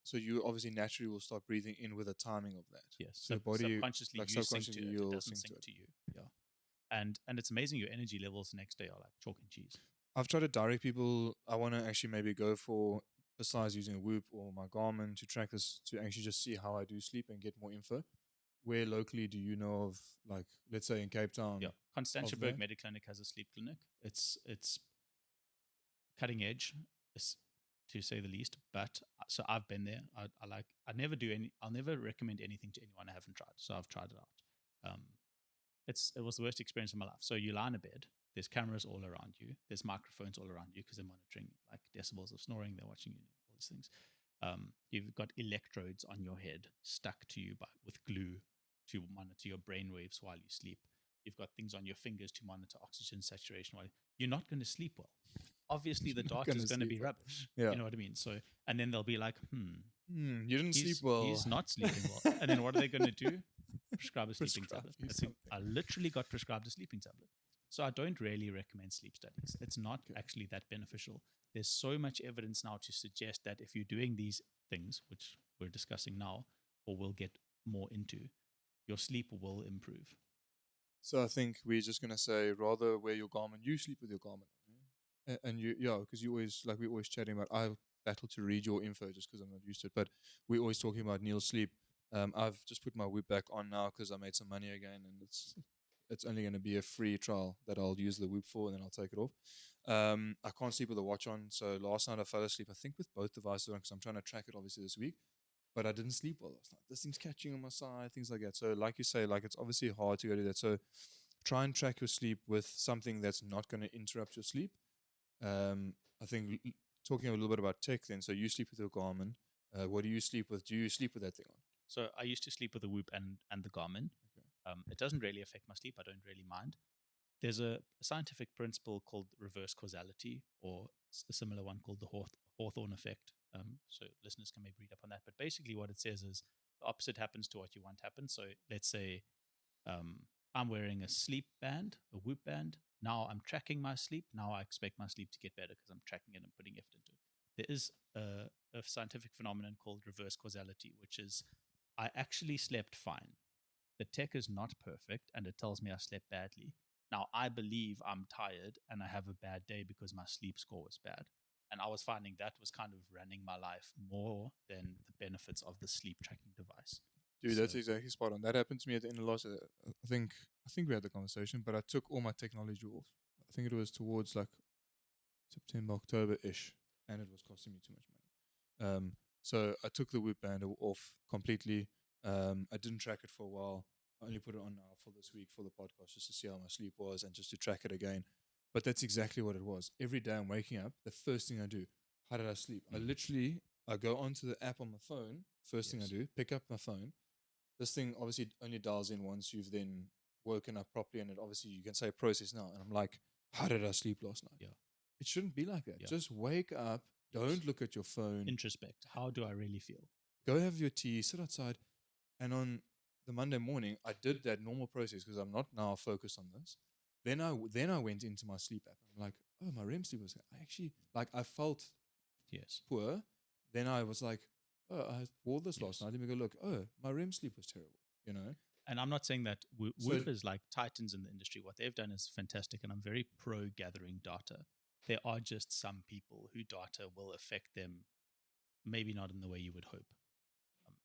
So you obviously naturally will start breathing in with the timing of that. Yes, So your body, subconsciously like you sync to subconsciously, it. you'll It doesn't sync sync to it. to you. Yeah, and it's amazing your energy levels the next day are like chalk and cheese. I've tried to direct people. I want to actually maybe go for, besides using a Whoop or my Garmin to track this, to actually just see how I do sleep and get more info. Where locally do you know of, like, let's say in Cape Town? Yeah, Constantia of Berg that? Mediclinic has a sleep clinic. It's cutting edge, to say the least. But so I've been there. I never do any. I'll never recommend anything to anyone I haven't tried. So I've tried it out. It was the worst experience of my life. So you lie in a bed. There's cameras all around you. There's microphones all around you because they're monitoring like decibels of snoring. They're watching you, all these things. You've got electrodes on your head stuck to you with glue to monitor your brain waves while you sleep. You've got things on your fingers to monitor oxygen saturation while you're not going to sleep well. Obviously, the You're not dark is gonna going to be sleep well. rubbish. Yeah. You know what I mean? So, and then they'll be like, You didn't sleep he's, well. he's not sleeping well. And then what are they going to do? Prescribe a sleeping Prescribe tablet. you That's it. something. I literally got prescribed a sleeping tablet. So I don't really recommend sleep studies. It's not actually that beneficial. There's so much evidence now to suggest that if you're doing these things, which we're discussing now, or we'll get more into, your sleep will improve. So I think we're just gonna say rather wear your Garmin. You sleep with your Garmin, and you, yeah, because you always, like we're always chatting about. battle to read your info just because I'm not used to it. But we're always talking about Neil's sleep. I've just put my Whoop back on now because I made some money again, and it's only going to be a free trial that I'll use the Whoop for, and then I'll take it off. I can't sleep with the watch on, so last night I fell asleep, I think with both devices on, because I'm trying to track it obviously this week, but I didn't sleep well last night. This thing's catching on my side, things like that. So like you say, like it's obviously hard to go do that. So try and track your sleep with something that's not going to interrupt your sleep. I think talking a little bit about tech then, so you sleep with your Garmin. What do you sleep with? Do you sleep with that thing on? So I used to sleep with the Whoop and the Garmin. Okay. It doesn't really affect my sleep. I don't really mind. There's a scientific principle called reverse causality, or a similar one called the Hawthorne effect. So listeners can maybe read up on that. But basically, what it says is the opposite happens to what you want happens. So let's say I'm wearing a sleep band, a Whoop band. Now I'm tracking my sleep. Now I expect my sleep to get better because I'm tracking it and putting effort into it. There is a scientific phenomenon called reverse causality, which is I actually slept fine. The tech is not perfect and it tells me I slept badly. Now I believe I'm tired and I have a bad day because my sleep score was bad. And I was finding that was kind of running my life more than the benefits of the sleep tracking device. Dude, that's So- exactly spot on. That happened to me at the end of last year. I think we had the conversation, but I took all my technology off. I think it was towards like September, October-ish, and it was costing me too much money. So I took the Whoop band off completely. I didn't track it for a while. I only put it on now for this week for the podcast just to see how my sleep was and just to track it again. But that's exactly what it was. Every day I'm waking up, the first thing I do, how did I sleep? I go onto the app on my phone. First thing I do, pick up my phone. This thing obviously only dials in once you've then woken up properly, and it obviously you can say process now. And I'm like, how did I sleep last night? Yeah. It shouldn't be like that. Yeah. Just wake up. Don't look at your phone. Introspect. How do I really feel? Go have your tea. Sit outside. And on the Monday morning, I did that normal process because I'm not now focused on this. Then I went into my sleep app. I'm like, oh, my REM sleep was. I actually I felt Yes. poor. Then I was like, oh, I wore this last Yes. night. Let me go look. Oh, my REM sleep was terrible. You know. And I'm not saying that So- Whoop is like titans in the industry. What they've done is fantastic, and I'm very pro gathering data. There are just some people who data will affect them, maybe not in the way you would hope.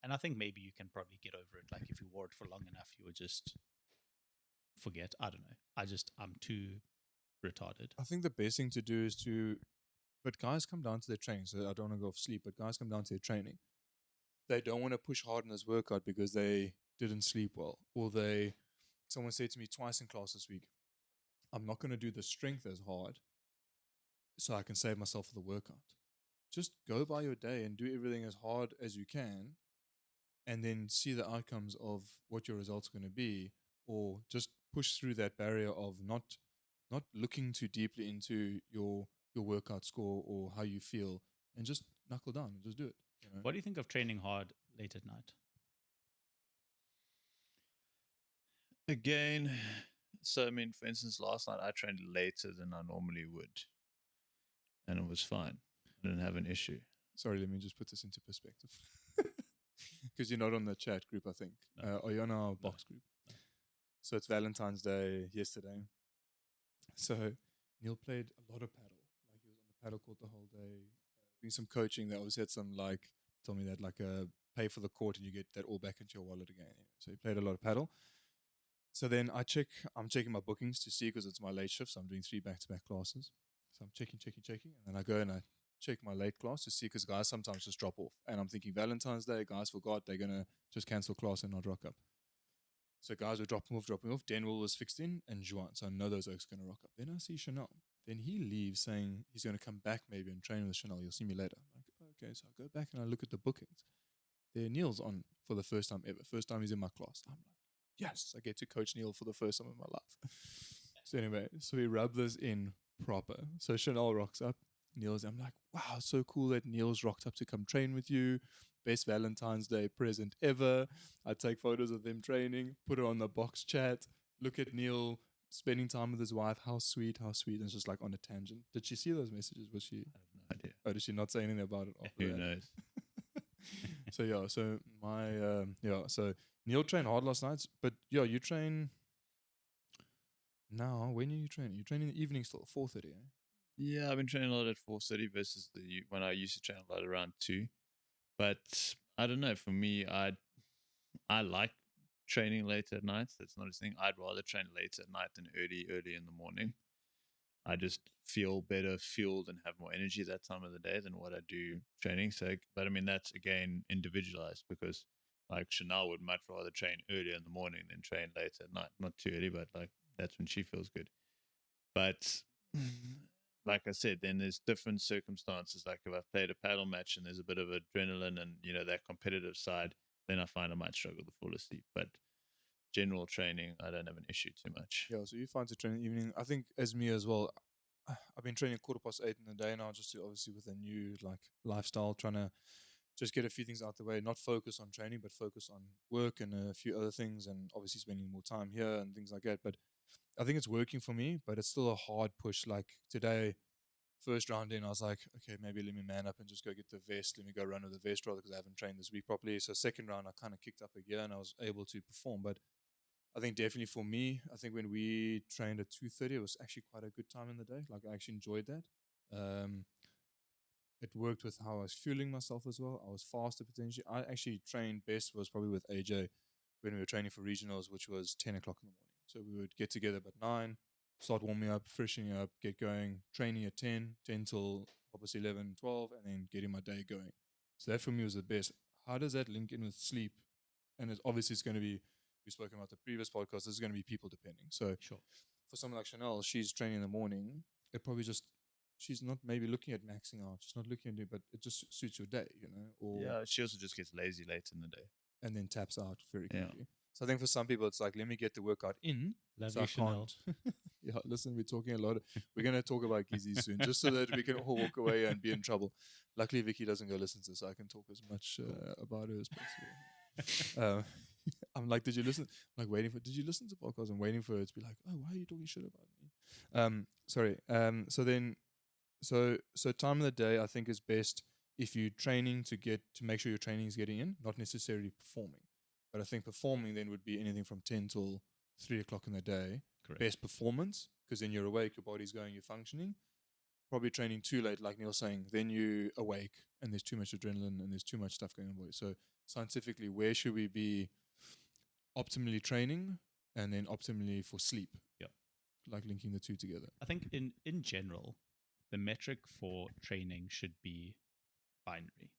And I think maybe you can probably get over it. Like if you wore it for long enough, you would just forget. I don't know. I'm too retarded. I think the best thing to do is but guys come down to their training. So I don't want to go off sleep, but guys come down to their training. They don't want to push hard in this workout because they didn't sleep well, or someone said to me twice in class this week, I'm not going to do the strength as hard so I can save myself for the workout. Just go by your day and do everything as hard as you can, and then see the outcomes of what your results are going to be, or just push through that barrier of not looking too deeply into your workout score or how you feel, and just knuckle down and just do it. You know? What do you think of training hard late at night? Again, so I mean, for instance, last night I trained later than I normally would, and it was fine. I didn't have an issue. Sorry, let me just put this into perspective. Because you're not on the chat group, I think. No. Are you on our box group? No. So it's Valentine's Day yesterday. So Neil played a lot of paddle. Like he was on the paddle court the whole day, doing some coaching. They obviously had some told me that pay for the court and you get that all back into your wallet again. So he played a lot of paddle. So then I'm checking my bookings to see, because it's my late shift. So I'm doing 3 back-to-back classes. So I'm checking. And then I go and I check my late class to see, because guys sometimes just drop off. And I'm thinking Valentine's Day, guys forgot, they're going to just cancel class and not rock up. So guys were dropping off. Denwell was fixed in and Juan. So I know those oaks going to rock up. Then I see Chanel. Then he leaves saying he's going to come back maybe and train with Chanel. You'll see me later. I'm like, okay. So I go back and I look at the bookings. There, Neil's on for the first time ever. First time he's in my class. I'm like, yes, I get to coach Neil for the first time in my life. So anyway, so we rub this in proper. So Chanel rocks up. I'm like, wow, so cool that Neil's rocked up to come train with you. Best Valentine's Day present ever. I take photos of them training, put it on the box chat, look at Neil spending time with his wife. How sweet. And it's just like on a tangent. Did she see those messages? Was she? I have no idea. Oh, did she not say anything about it after Who that? knows? So Neil trained hard last night, but you train now. When are you training? You train in the evening still, 4:30. Eh? Yeah, I've been training a lot at 4:30 versus when I used to train a lot around 2. But I don't know. For me, I like training late at night. That's not a thing. I'd rather train late at night than early in the morning. I just feel better fueled and have more energy that time of the day than what I do training. So, but I mean, that's again individualized because like Chanel would much rather train earlier in the morning than train late at night. Not too early, but like that's when she feels good. But like I said, then there's different circumstances. Like if I've played a paddle match and there's a bit of adrenaline and that competitive side, then I find I might struggle to fall asleep. But general training, I don't have an issue too much. Yeah, so you find to train in the evening. I think as me as well, I've been training 8:15 in the day now, just to obviously with a new like lifestyle, trying to just get a few things out the way, not focus on training, but focus on work and a few other things, and obviously spending more time here and things like that. But I think it's working for me, but it's still a hard push. Like today, first round in, I was like, okay, maybe let me man up and just go get the vest. Let me go run with the vest rather because I haven't trained this week properly. So second round, I kind of kicked up a gear and I was able to perform. But I think definitely for me, I think when we trained at 2:30, it was actually quite a good time in the day. Like I actually enjoyed that. Um, it worked with how I was fueling myself as well. I was faster potentially. I actually trained best was probably with AJ when we were training for regionals, which was 10 o'clock in the morning. So we would get together at 9, start warming up, freshening up, get going, training at 10 till obviously 11, 12, and then getting my day going. So that for me was the best. How does that link in with sleep? And obviously it's going to be, we spoke about the previous podcast, this is going to be people depending. So Sure. for someone like Chanel, she's training in the morning. It probably just, she's not maybe looking at maxing out. She's not looking at it, but it just suits your day, or Yeah, she also just gets lazy late in the day. and then taps out very Yeah. quickly. So I think for some people, it's like, let me get the workout in. Love so you, I Chanel. can't. Yeah, listen, we're talking a lot. We're going to talk about Gizzy soon, just so that we can all walk away and be in trouble. Luckily, Vicky doesn't go listen to this, so I can talk as much about her as possible. I'm like, did you listen? I'm like waiting for. Did you listen to podcasts? I'm waiting for her to be like, oh, why are you talking shit about me? Sorry. So time of the day I think is best if you're training to make sure your training is getting in, not necessarily performing. But I think performing then would be anything from 10 till 3 o'clock in the day. Correct. Best performance, because then you're awake, your body's going, you're functioning. Probably training too late, like Neil's saying, then you awake and there's too much adrenaline and there's too much stuff going on in the body. So scientifically, where should we be optimally training and then optimally for sleep? Yep. Like linking the two together. I think in general, the metric for training should be binary.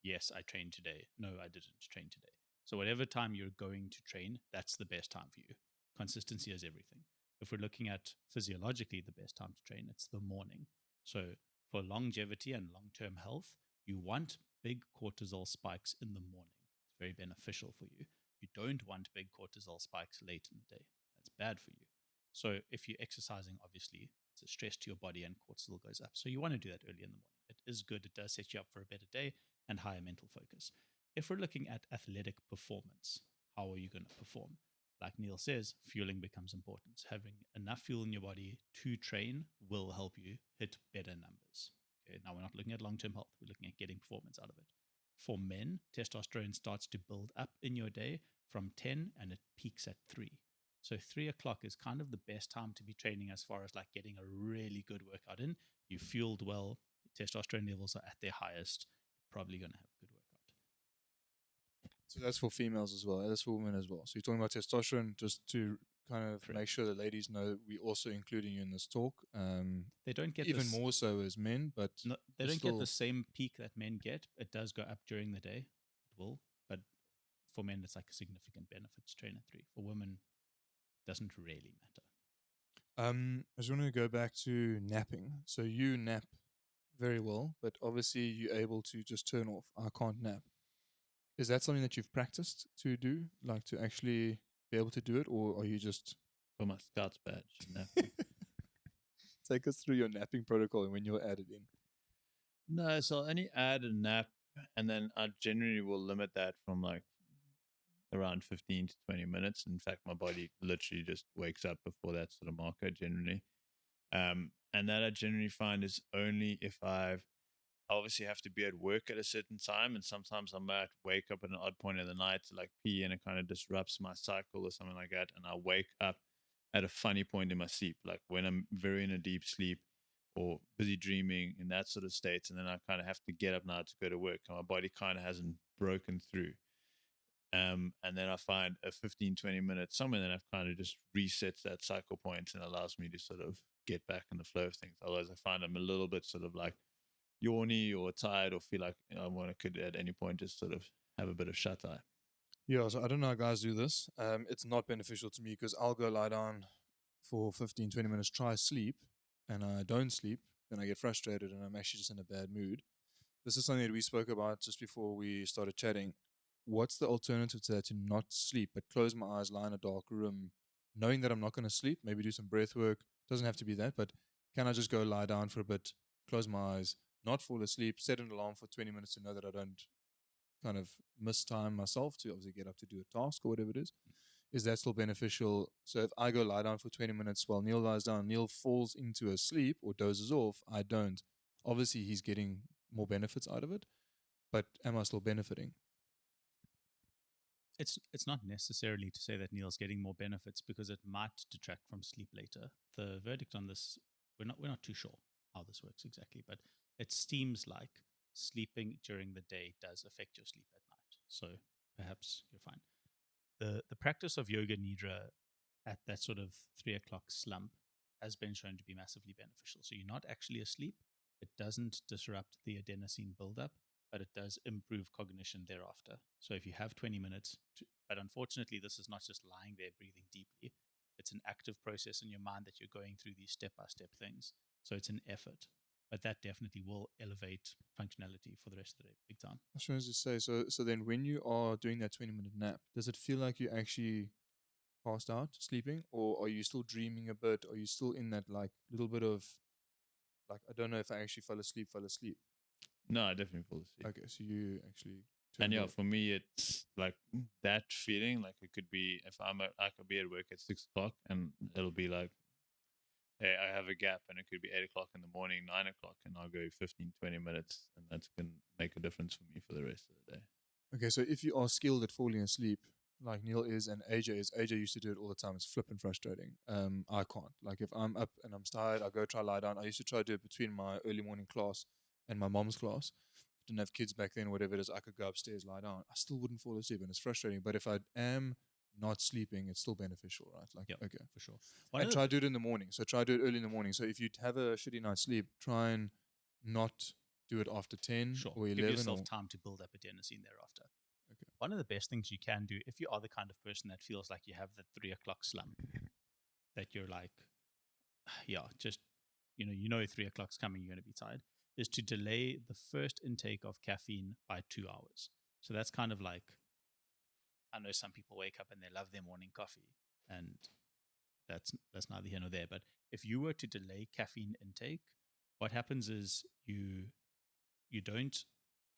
Yes, I trained today. No, I didn't train today. So whatever time you're going to train, that's the best time for you. Consistency is everything. If we're looking at physiologically the best time to train, it's the morning. So for longevity and long-term health, you want big cortisol spikes in the morning. It's very beneficial for you. You don't want big cortisol spikes late in the day. That's bad for you. So if you're exercising, obviously, it's a stress to your body and cortisol goes up. So you want to do that early in the morning. It is good. It does set you up for a better day and higher mental focus. If we're looking at athletic performance, how are you going to perform? Like Neil says, fueling becomes important. Having enough fuel in your body to train will help you hit better numbers. Okay, now we're not looking at long-term health. We're looking at getting performance out of it. For men, testosterone starts to build up in your day from 10 and it peaks at 3. So 3 o'clock is kind of the best time to be training as far as like getting a really good workout in. You fueled well, testosterone levels are at their highest. You're probably going to have a good workout. So that's for females as well. That's for women as well. So you're talking about testosterone, just to kind of Correct. make sure the ladies know we're also including you in this talk. They don't get even this, more so as men, but no, they don't still get the same peak that men get. It does go up during the day. It will, but for men, it's like a significant benefit to train at 3. For women, it doesn't really matter. I just want to go back to napping. So you nap very well, but obviously you're able to just turn off. I can't nap. Is that something that you've practiced to do, like to actually be able to do it, or are you just For my Scouts badge. Napping. take us through your napping protocol and when you'll add it in? No, so I'll only add a nap, and then I generally will limit that from like around 15 to 20 minutes. In fact, my body literally just wakes up before that sort of marker generally. And that I generally find is only if I obviously have to be at work at a certain time, and sometimes I might wake up at an odd point in the night to like pee, and it kind of disrupts my cycle or something like that, and I wake up at a funny point in my sleep, like when I'm very in a deep sleep, or busy dreaming in that sort of state. And then I kind of have to get up now to go to work, and my body kind of hasn't broken through. And then I find a 15, 20 minutes somewhere, then I've kind of just resets that cycle point and allows me to sort of get back in the flow of things. Otherwise, I find I'm a little bit sort of like yawny or tired, or feel like I could at any point just sort of have a bit of shut eye. Yeah, so I don't know how guys do this. It's not beneficial to me because I'll go lie down for 15, 20 minutes, try sleep, and I don't sleep. Then I get frustrated and I'm actually just in a bad mood. This is something that we spoke about just before we started chatting. What's the alternative to that? To not sleep, but close my eyes, lie in a dark room, knowing that I'm not going to sleep, maybe do some breath work. Doesn't have to be that, but can I just go lie down for a bit, close my eyes, not fall asleep, set an alarm for 20 minutes to know that I don't kind of miss time myself to obviously get up to do a task or whatever it is? Is that still beneficial? So if I go lie down for 20 minutes while Neil lies down, Neil falls into a sleep or dozes off, I don't. Obviously, he's getting more benefits out of it, but am I still benefiting? It's not necessarily to say that Neil's getting more benefits, because it might detract from sleep later. The verdict on this, we're not too sure how this works exactly, but it seems like sleeping during the day does affect your sleep at night. So perhaps you're fine. The practice of yoga nidra at that sort of 3 o'clock slump has been shown to be massively beneficial. So you're not actually asleep. It doesn't disrupt the adenosine buildup, but it does improve cognition thereafter. So if you have 20 minutes, but unfortunately, this is not just lying there breathing deeply. It's an active process in your mind that you're going through these step-by-step things. So it's an effort, but that definitely will elevate functionality for the rest of the day, big time. I was trying to say, so then when you are doing that 20-minute nap, does it feel like you actually passed out sleeping, or are you still dreaming a bit? Are you still in that like little bit of like, I don't know if I actually fell asleep? No, I definitely fall asleep. Okay, so you actually And turned yeah, off. for me, it's like that feeling. Like it could be if I could be at work at 6 o'clock, and it'll be like, hey, I have a gap, and it could be 8 o'clock in the morning, 9 o'clock, and I'll go 15, 20 minutes, and that's can make a difference for me for the rest of the day. Okay, so if you are skilled at falling asleep, like Neil is and AJ is, AJ used to do it all the time. It's flipping frustrating. I can't. Like if I'm up and I'm tired, I go try lie down. I used to try to do it between my early morning class and my mom's class. Didn't have kids back then, whatever it is. I could go upstairs, lie down. I still wouldn't fall asleep, and it's frustrating. But if I am not sleeping, it's still beneficial, right? Like, Yep, okay, for sure. and try to do it in the morning. So try to do it early in the morning. So if you have a shitty night's sleep, try and not do it after 10 Sure. or 11. Give yourself or, time to build up adenosine thereafter. Okay. One of the best things you can do, if you are the kind of person that feels like you have the 3 o'clock slump, that you're like, yeah, just, you know 3 o'clock's coming, you're going to be tired, is to delay the first intake of caffeine by 2 hours. So that's kind of like, I know some people wake up and they love their morning coffee, and that's neither here nor there. But if you were to delay caffeine intake, what happens is you don't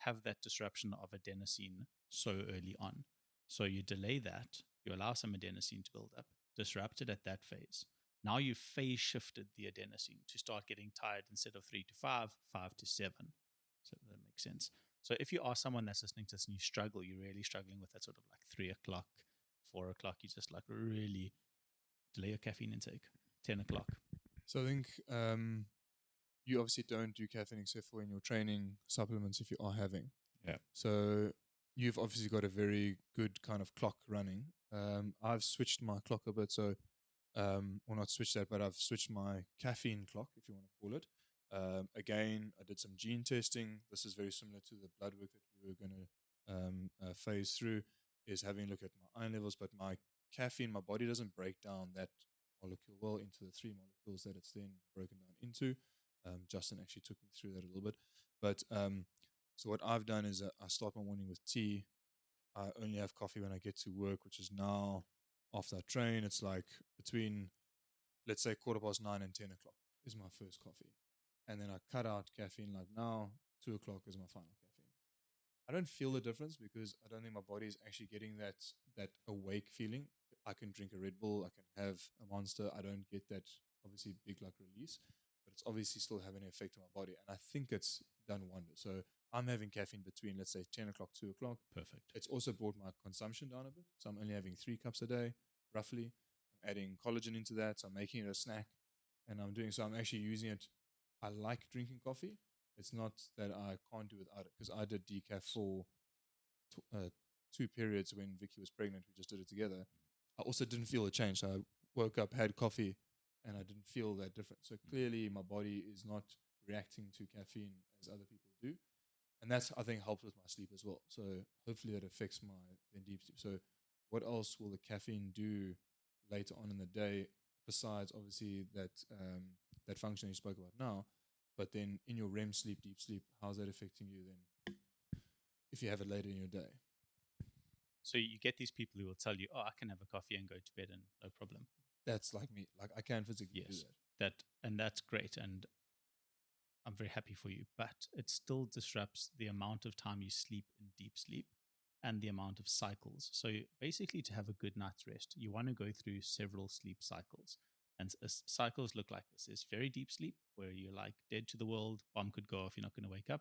have that disruption of adenosine so early on. So you delay that, you allow some adenosine to build up, disrupt it at that phase. Now you've phase shifted the adenosine to start getting tired instead of 3 to 5, 5 to 7. So that makes sense. So if you are someone that's listening to this and you struggle, you're really struggling with that sort of like 3 o'clock, 4 o'clock, you just like really delay your caffeine intake, 10 o'clock. So I think you obviously don't do caffeine except for in your training supplements if you are having. Yeah. So you've obviously got a very good kind of clock running. I've switched my clock a bit, so or not switched that, but I've switched my caffeine clock, if you want to call it. Again, I did some gene testing. This is very similar to the blood work that we were going to phase through, is having a look at my iron levels, but my caffeine, my body doesn't break down that molecule well into the 3 molecules that it's then broken down into. Justin actually took me through that a little bit. But so what I've done is I start my morning with tea. I only have coffee when I get to work, which is now after I train. It's like between, let's say, 9:15 and 10 o'clock is my first coffee. And then I cut out caffeine like now, 2 o'clock is my final caffeine. I don't feel the difference because I don't think my body is actually getting that awake feeling. I can drink a Red Bull, I can have a Monster. I don't get that obviously big like release, but it's obviously still having an effect on my body. And I think it's done wonders. So I'm having caffeine between, let's say, 10 o'clock, 2 o'clock. Perfect. It's also brought my consumption down a bit. So I'm only having 3 cups a day, roughly. I'm adding collagen into that. So I'm making it a snack. And I'm actually using it I like drinking coffee. It's not that I can't do without it, because I did decaf for 2 periods when Vicky was pregnant. We just did it together. I also didn't feel a change. So I woke up, had coffee, and I didn't feel that different. So clearly, my body is not reacting to caffeine as other people do, and that's, I think, helps with my sleep as well. So hopefully that affects my then deep sleep. So what else will the caffeine do later on in the day besides obviously that function you spoke about now? But then in your REM sleep, deep sleep, how's that affecting you then if you have it later in your day? So you get these people who will tell you, "Oh, I can have a coffee and go to bed and no problem." That's like me. Like I can physically do Yes, that. that's great, and I'm very happy for you. But it still disrupts the amount of time you sleep in deep sleep and the amount of cycles. So basically, to have a good night's rest, you want to go through several sleep cycles. And cycles look like this: there's very deep sleep, where you're like dead to the world, bomb could go off, you're not going to wake up.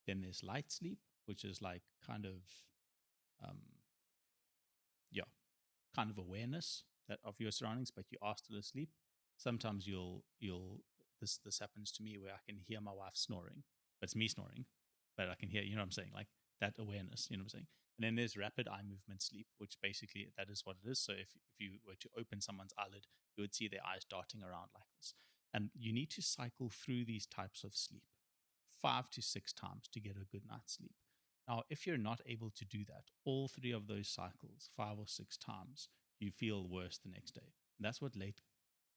Then there's light sleep, which is like kind of um, yeah, kind of awareness that of your surroundings, but you are still asleep. Sometimes you'll this happens to me where I can hear my wife snoring, but it's me snoring, but I can hear, you know what I'm saying, like that awareness, you know what I'm saying. And then there's rapid eye movement sleep, which basically that is what it is. So if you were to open someone's eyelid, you would see their eyes darting around like this. And you need to cycle through these types of sleep 5 to 6 times to get a good night's sleep. Now, if you're not able to do that, all three of those cycles, 5 or 6 times, you feel worse the next day. And that's what late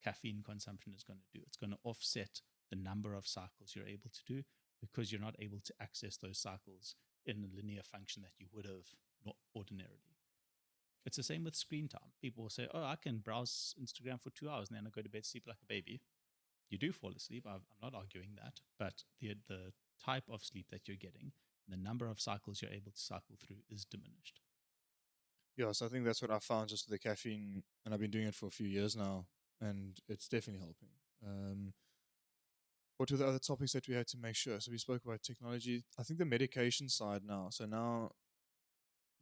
caffeine consumption is going to do. It's going to offset the number of cycles you're able to do because you're not able to access those cycles in a linear function that you would have not ordinarily. It's the same with screen time. People will say, "Oh, I can browse Instagram for 2 hours and then I go to bed, sleep like a baby." You do fall asleep. I'm not arguing that, but the type of sleep that you're getting, the number of cycles you're able to cycle through is diminished. Yeah, so I think that's what I found just with the caffeine, and I've been doing it for a few years now, and it's definitely helping. What were the other topics that we had to make sure? So we spoke about technology. I think the medication side now. So now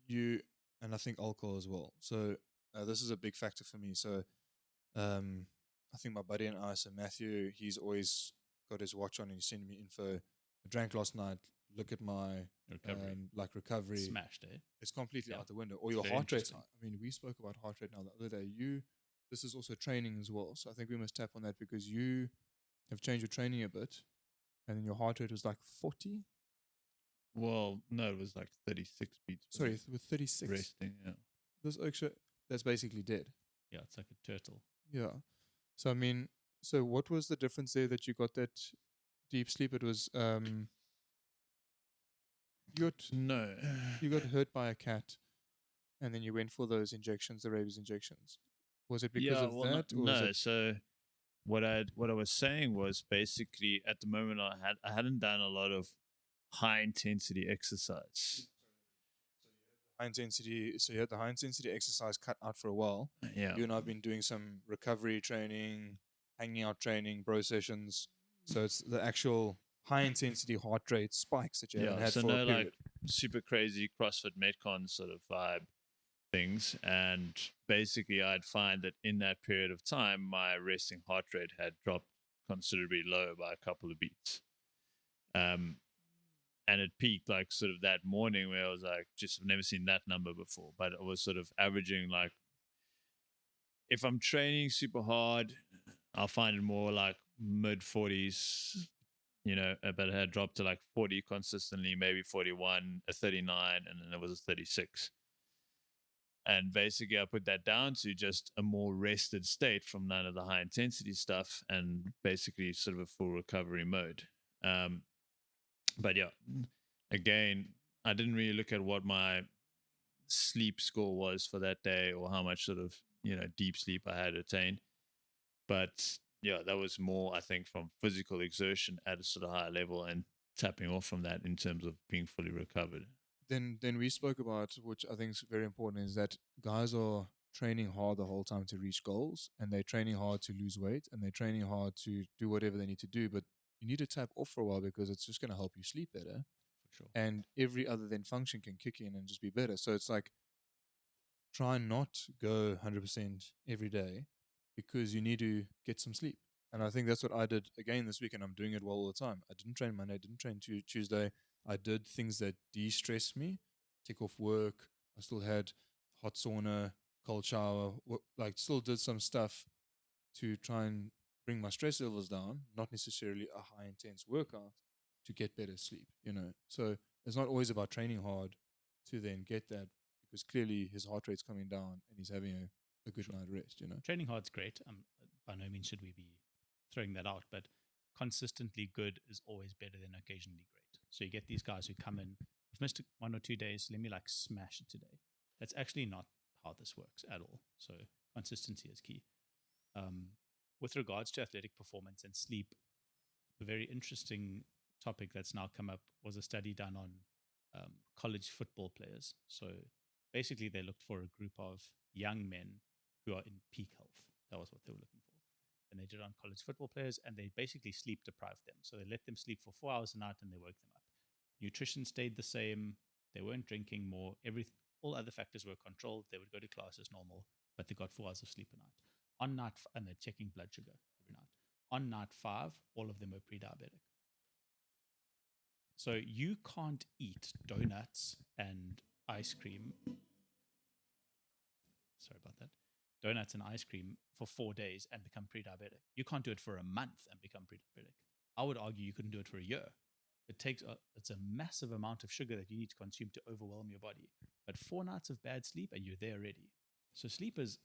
you, and I think alcohol as well. So this is a big factor for me. So I think my buddy and I, so Matthew, he's always got his watch on and he's sending me info. I drank last night. Look at my Recovery. recovery. Smashed, eh? It's completely Yeah. out the window. Or your Very heart rate. interesting. I mean, we spoke about heart rate now the other day. This is also training as well. So I think we must tap on that because you have changed your training a bit, and then your heart rate was like 40. Well, no, it was like 36 beats. per Sorry, minute. with 36. Resting, yeah. This actually, that's basically dead. Yeah, it's like a turtle. Yeah. So I mean, so what was the difference there that you got that deep sleep? It was No. you got hurt by a cat, and then you went for those injections, the rabies injections. Was it because of that, or was no. it? So what I was saying was basically at the moment I hadn't done a lot of high intensity exercise. High intensity. So you had the high intensity exercise cut out for a while. Yeah. You and I've been doing some recovery training, hanging out training, bro sessions. So it's the actual high intensity heart rate spikes that you haven't Yeah. had So for no a period. like super crazy CrossFit Metcon sort of vibe things. And basically I'd find that in that period of time my resting heart rate had dropped considerably lower by a couple of beats. And it peaked like sort of that morning where I was like, just I've never seen that number before. But it was sort of averaging like, if I'm training super hard, I'll find it more like mid 40s, but it had dropped to like 40 consistently, maybe 41, a 39, and then it was a 36. And basically, I put that down to just a more rested state from none of the high intensity stuff and basically sort of a full recovery mode. But yeah, again, I didn't really look at what my sleep score was for that day or how much sort of, deep sleep I had attained. But yeah, that was more, I think, from physical exertion at a sort of higher level and tapping off from that in terms of being fully recovered. Then we spoke about, which I think is very important, is that guys are training hard the whole time to reach goals, and they're training hard to lose weight, and they're training hard to do whatever they need to do. But you need to tap off for a while because it's just going to help you sleep better, For sure. and every other then function can kick in and just be better. So it's like try not go 100% every day because you need to get some sleep. And I think that's what I did again this week, and I'm doing it well all the time. I didn't train Monday, didn't train Tuesday. I did things that de-stressed me, take off work. I still had hot sauna, cold shower, like still did some stuff to try and bring my stress levels down, not necessarily a high intense workout to get better sleep. So it's not always about training hard to then get that, because clearly his heart rate's coming down and he's having a good night rest. Training hard's great. By no means should we be throwing that out, but consistently good is always better than occasionally great. So you get these guys who come in, I've missed 1 or 2 days, let me like smash it today. That's actually not how this works at all. So consistency is key. With regards to athletic performance and sleep, a very interesting topic that's now come up was a study done on college football players. So basically, they looked for a group of young men who are in peak health. That was what they were looking for. And they did it on college football players, and they basically sleep deprived them. So they let them sleep for 4 hours a night, and they woke them up. Nutrition stayed the same. They weren't drinking more. All other factors were controlled. They would go to class as normal, but they got 4 hours of sleep a night. On night, and they're checking blood sugar every night. On night 5, all of them were pre-diabetic. So you can't eat donuts and ice cream. Sorry about that. Donuts and ice cream for 4 days and become pre-diabetic. You can't do it for a month and become pre-diabetic. I would argue you couldn't do it for a year. It's a massive amount of sugar that you need to consume to overwhelm your body. But 4 nights of bad sleep and you're there already. So sleep is,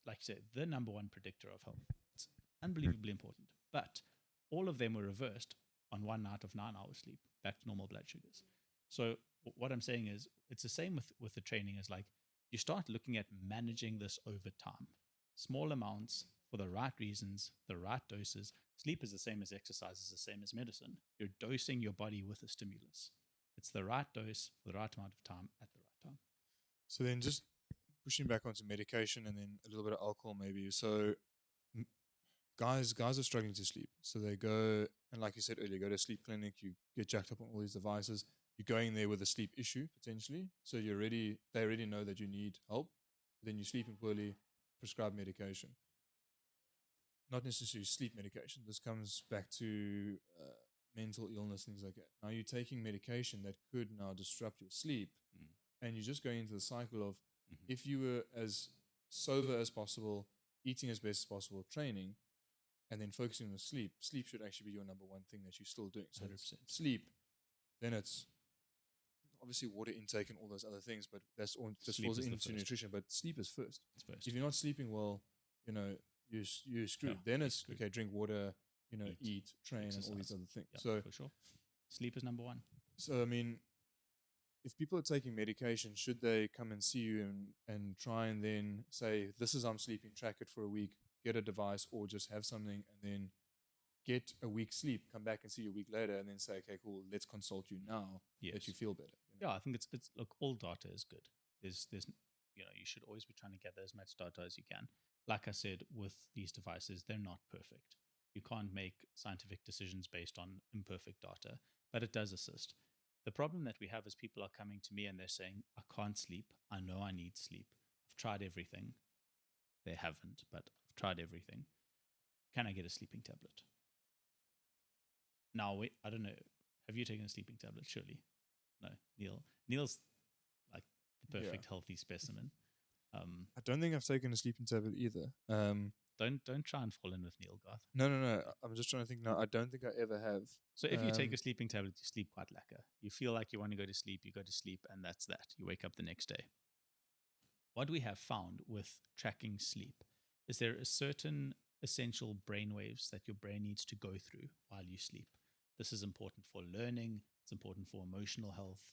like you said, the number one predictor of health. It's unbelievably important. But all of them were reversed on 1 night of 9 hours sleep, back to normal blood sugars. So what I'm saying is, it's the same with the training. Is like you start looking at managing this over time. Small amounts for the right reasons, the right doses. Sleep is the same as exercise, is the same as medicine. You're dosing your body with a stimulus. It's the right dose for the right amount of time at the right time. So then just pushing back onto medication and then a little bit of alcohol maybe. So guys are struggling to sleep. So they go, and like you said earlier, go to a sleep clinic, you get jacked up on all these devices. You're going there with a sleep issue potentially. So they already know that you need help. Then you're sleeping poorly, prescribe medication. Not necessarily sleep medication. This comes back to mental illness, things like that. Now you're taking medication that could now disrupt your sleep, and you're just going into the cycle of if you were as sober as possible, eating as best as possible, training, and then focusing on sleep. Sleep should actually be your number one thing that you're still doing. So 100%. sleep, then it's obviously water intake and all those other things, but that's all just Sleep falls is the into first. nutrition. But sleep is first. It's first. If you're not sleeping well, you're screwed. Yeah, Then it's screwed. okay, drink water, eat, train, and all these exercise. other things. Yeah, So for sure. Sleep is number one. I mean, if people are taking medication, should they come and see you and try and then say, this is I'm sleeping, track it for a week, get a device, or just have something and then get a week's sleep, come back and see you a week later, and then say, okay, cool, let's consult you now that you feel better. Yeah, I think it's look, all data is good. There's you should always be trying to gather as much data as you can. Like I said, with these devices, they're not perfect. You can't make scientific decisions based on imperfect data, but it does assist. The problem that we have is people are coming to me and they're saying, I can't sleep. I know I need sleep. I've tried everything. They haven't, but I've tried everything. Can I get a sleeping tablet? Now, I don't know. Have you taken a sleeping tablet? Surely. No, Neil's like the perfect healthy specimen. I don't think I've taken a sleeping tablet either. Don't try and fall in with Neil, Garth. No. I'm just trying to think. No, I don't think I ever have. So if you take a sleeping tablet, you sleep quite lekker. You feel like you want to go to sleep, you go to sleep, and that's that. You wake up the next day. What we have found with tracking sleep is there are certain essential brain waves that your brain needs to go through while you sleep. This is important for learning. It's important for emotional health,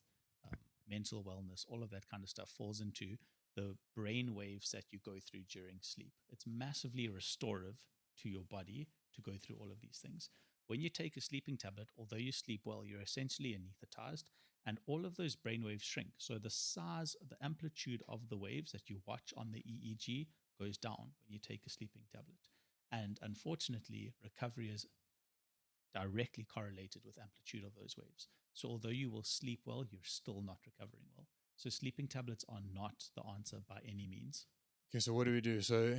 mental wellness. All of that kind of stuff falls into the brain waves that you go through during sleep. It's massively restorative to your body to go through all of these things. When you take a sleeping tablet, although you sleep well, you're essentially anesthetized, and all of those brain waves shrink. So the size, the amplitude of the waves that you watch on the EEG goes down when you take a sleeping tablet. And unfortunately, recovery is directly correlated with amplitude of those waves. So although you will sleep well, you're still not recovering well. So sleeping tablets are not the answer by any means. Okay, so what do we do? So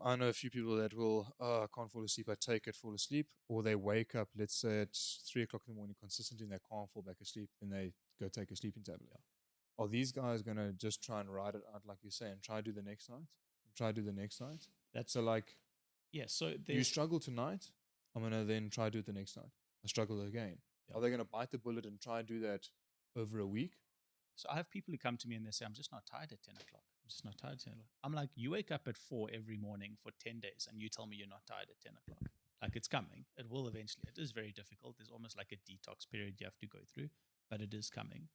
I know a few people that will, I can't fall asleep, I take it, fall asleep, or they wake up, let's say at 3 o'clock in the morning consistently, and they can't fall back asleep, and they go take a sleeping tablet. Yeah. Are these guys going to just try and ride it out, like you say, and try to do the next night? Try to do the next night? That's So, like, yeah. So you there's struggle tonight, I'm going to then try to do it the next night. I struggle again. Yeah. Are they going to bite the bullet and try and do that over a week? So I have people who come to me and they say, I'm just not tired at 10 o'clock. I'm just not tired at 10 o'clock. I'm like, you wake up at 4 every morning for 10 days and you tell me you're not tired at 10 o'clock. Like, it's coming. It will eventually. It is very difficult. There's almost like a detox period you have to go through, but it is coming.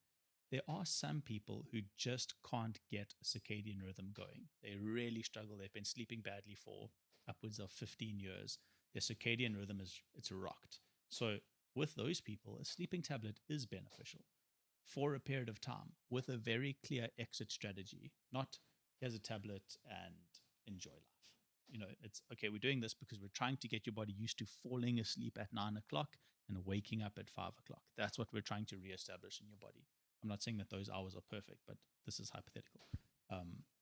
There are some people who just can't get a circadian rhythm going. They really struggle. They've been sleeping badly for upwards of 15 years. Their circadian rhythm it's rocked. So with those people, a sleeping tablet is beneficial for a period of time with a very clear exit strategy. Not here's a tablet and enjoy life. It's okay, we're doing this because we're trying to get your body used to falling asleep at 9 o'clock and waking up at 5 o'clock. That's what we're trying to reestablish in your body. I'm not saying that those hours are perfect, but this is hypothetical.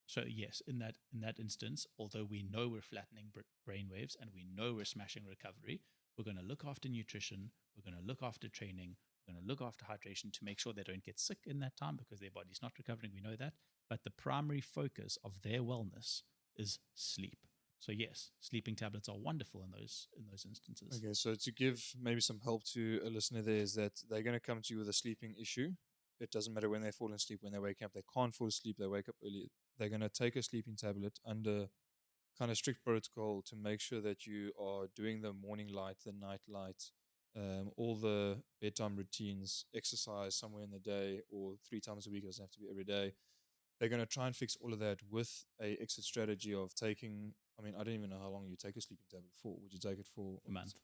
So yes, in that instance, although we know we're flattening brain waves and we know we're smashing recovery, we're going to look after nutrition, we're going to look after training, we're going to look after hydration to make sure they don't get sick in that time because their body's not recovering. We know that. But the primary focus of their wellness is sleep. So yes, sleeping tablets are wonderful in those instances. Okay, so to give maybe some help to a listener there is that they're going to come to you with a sleeping issue. It doesn't matter when they fall asleep, when they wake up, they can't fall asleep, they wake up early. They're going to take a sleeping tablet under kind of strict protocol to make sure that you are doing the morning light, the night light, all the bedtime routines, exercise somewhere in the day or 3 times a week. It doesn't have to be every day. They're going to try and fix all of that with a exit strategy of taking. I mean, I don't even know how long you take a sleeping tablet for. Would you take it for A month?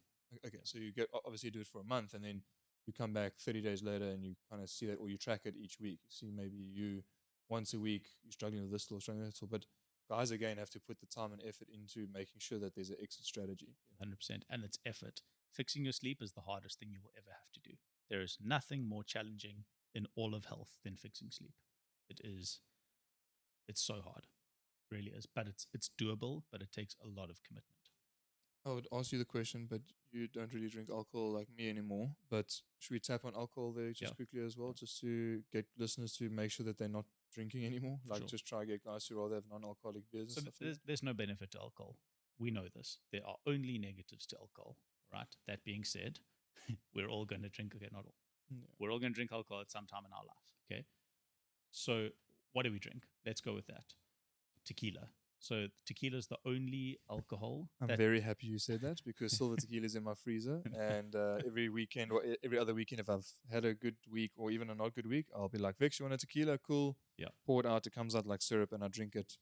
Okay, so you get obviously do it for a month, and then you come back 30 days later, and you kind of see that, or you track it each week. You see maybe you once a week you're struggling with this, struggling with that, but guys again have to put the time and effort into making sure that there's an exit strategy. 100%. And it's effort. Fixing your sleep is the hardest thing you will ever have to do. There is nothing more challenging in all of health than fixing sleep. It's so hard. It really is. But it's doable, but it takes a lot of commitment. I would ask you the question, but you don't really drink alcohol like me anymore. But should we tap on alcohol there just quickly as well, just to get listeners to make sure that they're not drinking anymore? Like, sure. Just try to get guys who rather have non-alcoholic beers So and stuff. there's no benefit to alcohol. We know this. There are only negatives to alcohol, right? That being said, we're all going to drink, okay, not all. Yeah. We're all going to drink alcohol at some time in our life, okay? So what do we drink? Let's go with that. Tequila. So tequila is the only alcohol. I'm very happy you said that because silver tequila is in my freezer, and every weekend or every other weekend, if I've had a good week or even a not good week, I'll be like, Vix, you want a tequila? Cool. Yeah. Pour it out. It comes out like syrup, and I drink it.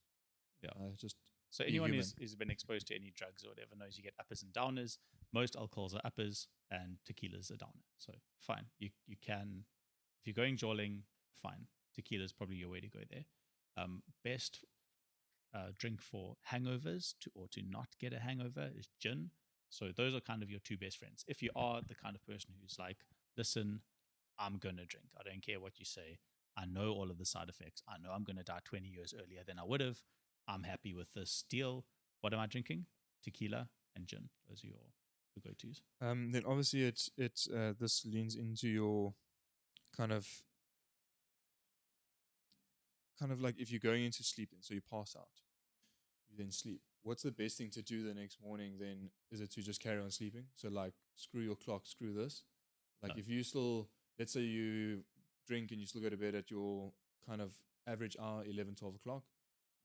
Yeah. Just so anyone who's been exposed to any drugs or whatever knows you get uppers and downers. Most alcohols are uppers and tequila's a downer. So fine. You can, if you're going jawling, fine. Tequila is probably your way to go there. Best drink for hangovers or to not get a hangover is gin. So those are kind of your two best friends. If you are the kind of person who's like, listen, I'm going to drink. I don't care what you say. I know all of the side effects. I know I'm going to die 20 years earlier than I would have. I'm happy with this deal. What am I drinking? Tequila and gin. Those are your go-tos. Then obviously this leans into your kind of like if you're going into sleeping, so you pass out, you then sleep. What's the best thing to do the next morning then? Is it to just carry on sleeping? So like screw your clock, screw this. Like if you still, let's say you drink and you still go to bed at your kind of average hour, 11, 12 o'clock,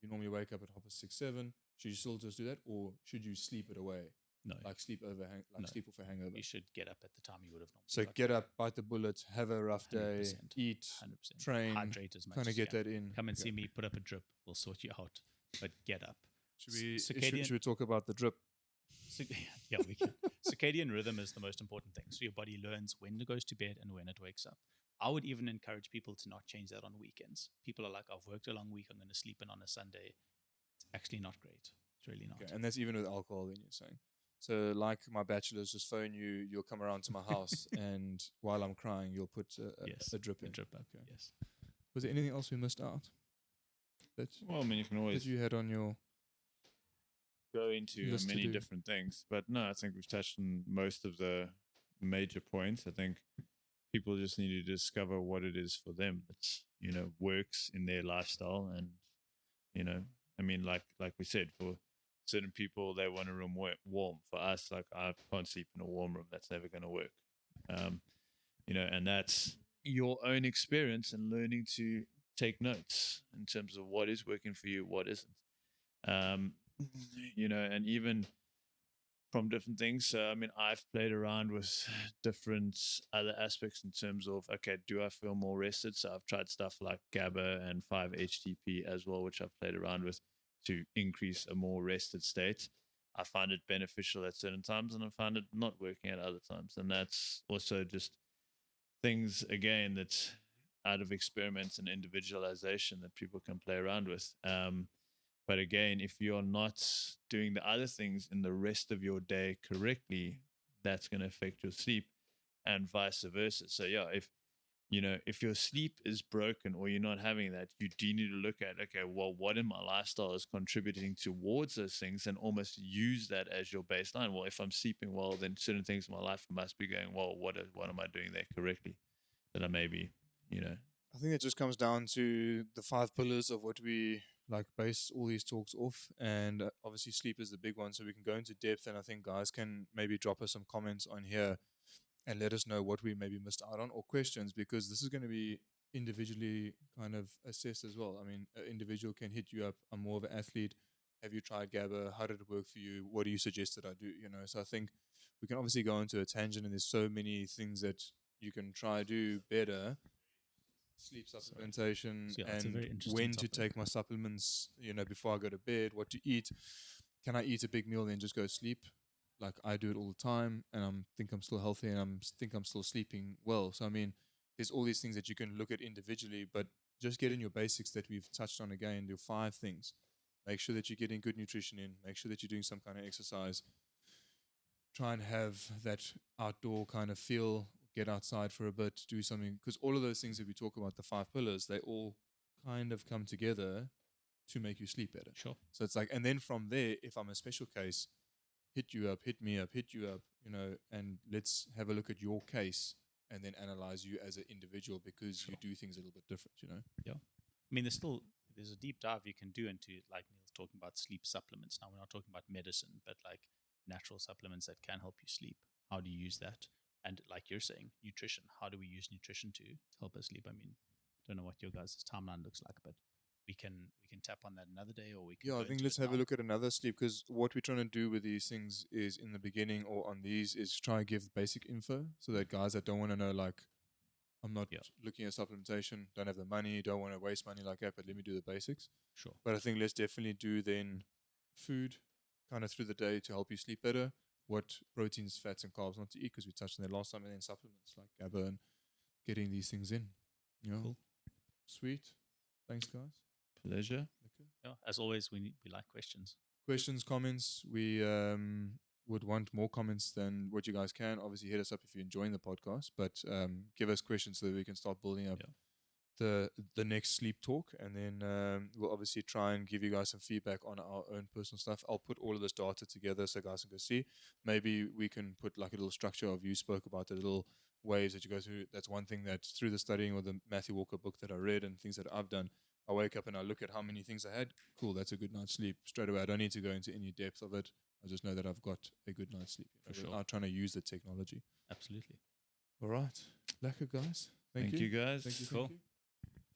you normally wake up at 7:30. Should you still just do that, or should you sleep it away? No. Like sleep off a hangover. You should get up at the time you would have normally. So get up, bite the bullet, have a rough day, 100%, eat, 100%. train, hydrate as much kind of as you get can. that in. Come and see me, put up a drip. We'll sort you out. But get up. Should we talk about the drip? Yeah, we can. Circadian rhythm is the most important thing. So your body learns when it goes to bed and when it wakes up. I would even encourage people to not change that on weekends. People are like, I've worked a long week, I'm going to sleep in on a Sunday. It's actually not great. It's really not. Okay, and that's even with alcohol, then you're saying. So like my bachelors just phone you, you'll come around to my house, and while I'm crying, you'll put a drip in. A drip up, okay. yes. Was there anything else we missed out? Well, I mean, you can that always you had on your go into list to many do? different things. But no, I think we've touched on most of the major points. I think people just need to discover what it is for them that's, works in their lifestyle. And, I mean, like we said, for certain people, they want a room warm. For us, like, I can't sleep in a warm room. That's never going to work. And that's your own experience and learning to take notes in terms of what is working for you, what isn't. And even from different things. So, I mean, I've played around with different other aspects in terms of, okay, do I feel more rested? So I've tried stuff like GABA and 5-HTP as well, which I've played around with to increase a more rested state. I find it beneficial at certain times, and I find it not working at other times. And that's also just things, again, that's out of experiments and individualization that people can play around with. But again, if you're not doing the other things in the rest of your day correctly, that's going to affect your sleep, and vice versa. So yeah, if your sleep is broken or you're not having that, you do need to look at, okay, well, what in my lifestyle is contributing towards those things, and almost use that as your baseline. Well, if I'm sleeping well, then certain things in my life must be going well. What am I doing there correctly? That I maybe, I think it just comes down to the 5 pillars of what we like base all these talks off, and obviously sleep is the big one. So we can go into depth, and I think guys can maybe drop us some comments on here and let us know what we maybe missed out on or questions, because this is going to be individually kind of assessed as well. I mean, an individual can hit you up. I'm more of an athlete. Have you tried GABA? How did it work for you? What do you suggest that I do? So I think we can obviously go into a tangent, and there's so many things that you can try do better. Sleep supplementation, So, yeah, it's a and very interesting when to topic. take my supplements, before I go to bed, what to eat. Can I eat a big meal and then just go sleep? Like I do it all the time, and think I'm still healthy, and think I'm still sleeping well. So I mean, there's all these things that you can look at individually, but just get in your basics that we've touched on again. Do 5 things. Make sure that you're getting good nutrition in. Make sure that you're doing some kind of exercise. Try and have that outdoor kind of feel. Get outside for a bit. Do something, because all of those things that we talk about, the 5 pillars, they all kind of come together to make you sleep better. Sure. So it's like, and then from there, if I'm a special case, hit you up, hit me up, hit you up, and let's have a look at your case and then analyze you as an individual, because you do things a little bit different. Yeah. I mean, there's a deep dive you can do into, like Neil's talking about, sleep supplements. Now, we're not talking about medicine, but like natural supplements that can help you sleep. How do you use that? And like you're saying, nutrition. How do we use nutrition to help us sleep? I mean, don't know what your guys' timeline looks like, but we can tap on that another day, or we can. Yeah, go I think into let's it have a now. look at another sleep, because what we're trying to do with these things is, in the beginning or on these, is try and give basic info, so that guys that don't want to know, like, I'm not looking at supplementation, don't have the money, don't want to waste money like that, but let me do the basics. Sure. But I think let's definitely do then food kind of through the day to help you sleep better. What proteins, fats, and carbs not to eat, because we touched on that last time, and then supplements like GABA and getting these things in. Cool. Sweet. Thanks, guys. pleasure. Okay. Yeah. As always, we like questions. Questions, comments. We would want more comments than what you guys can. Obviously, hit us up if you're enjoying the podcast, but give us questions so that we can start building up the next sleep talk, and then we'll obviously try and give you guys some feedback on our own personal stuff. I'll put all of this data together so guys can go see. Maybe we can put like a little structure of, you spoke about the little waves that you go through. That's one thing that through the studying or the Matthew Walker book that I read and things that I've done, I wake up and I look at how many things I had. Cool, that's a good night's sleep straight away. I don't need to go into any depth of it. I just know that I've got a good night's sleep. For sure. Without trying to use the technology. Absolutely. All right. Lekker, guys. Thank you, guys. Thank you. Cool. Thank you.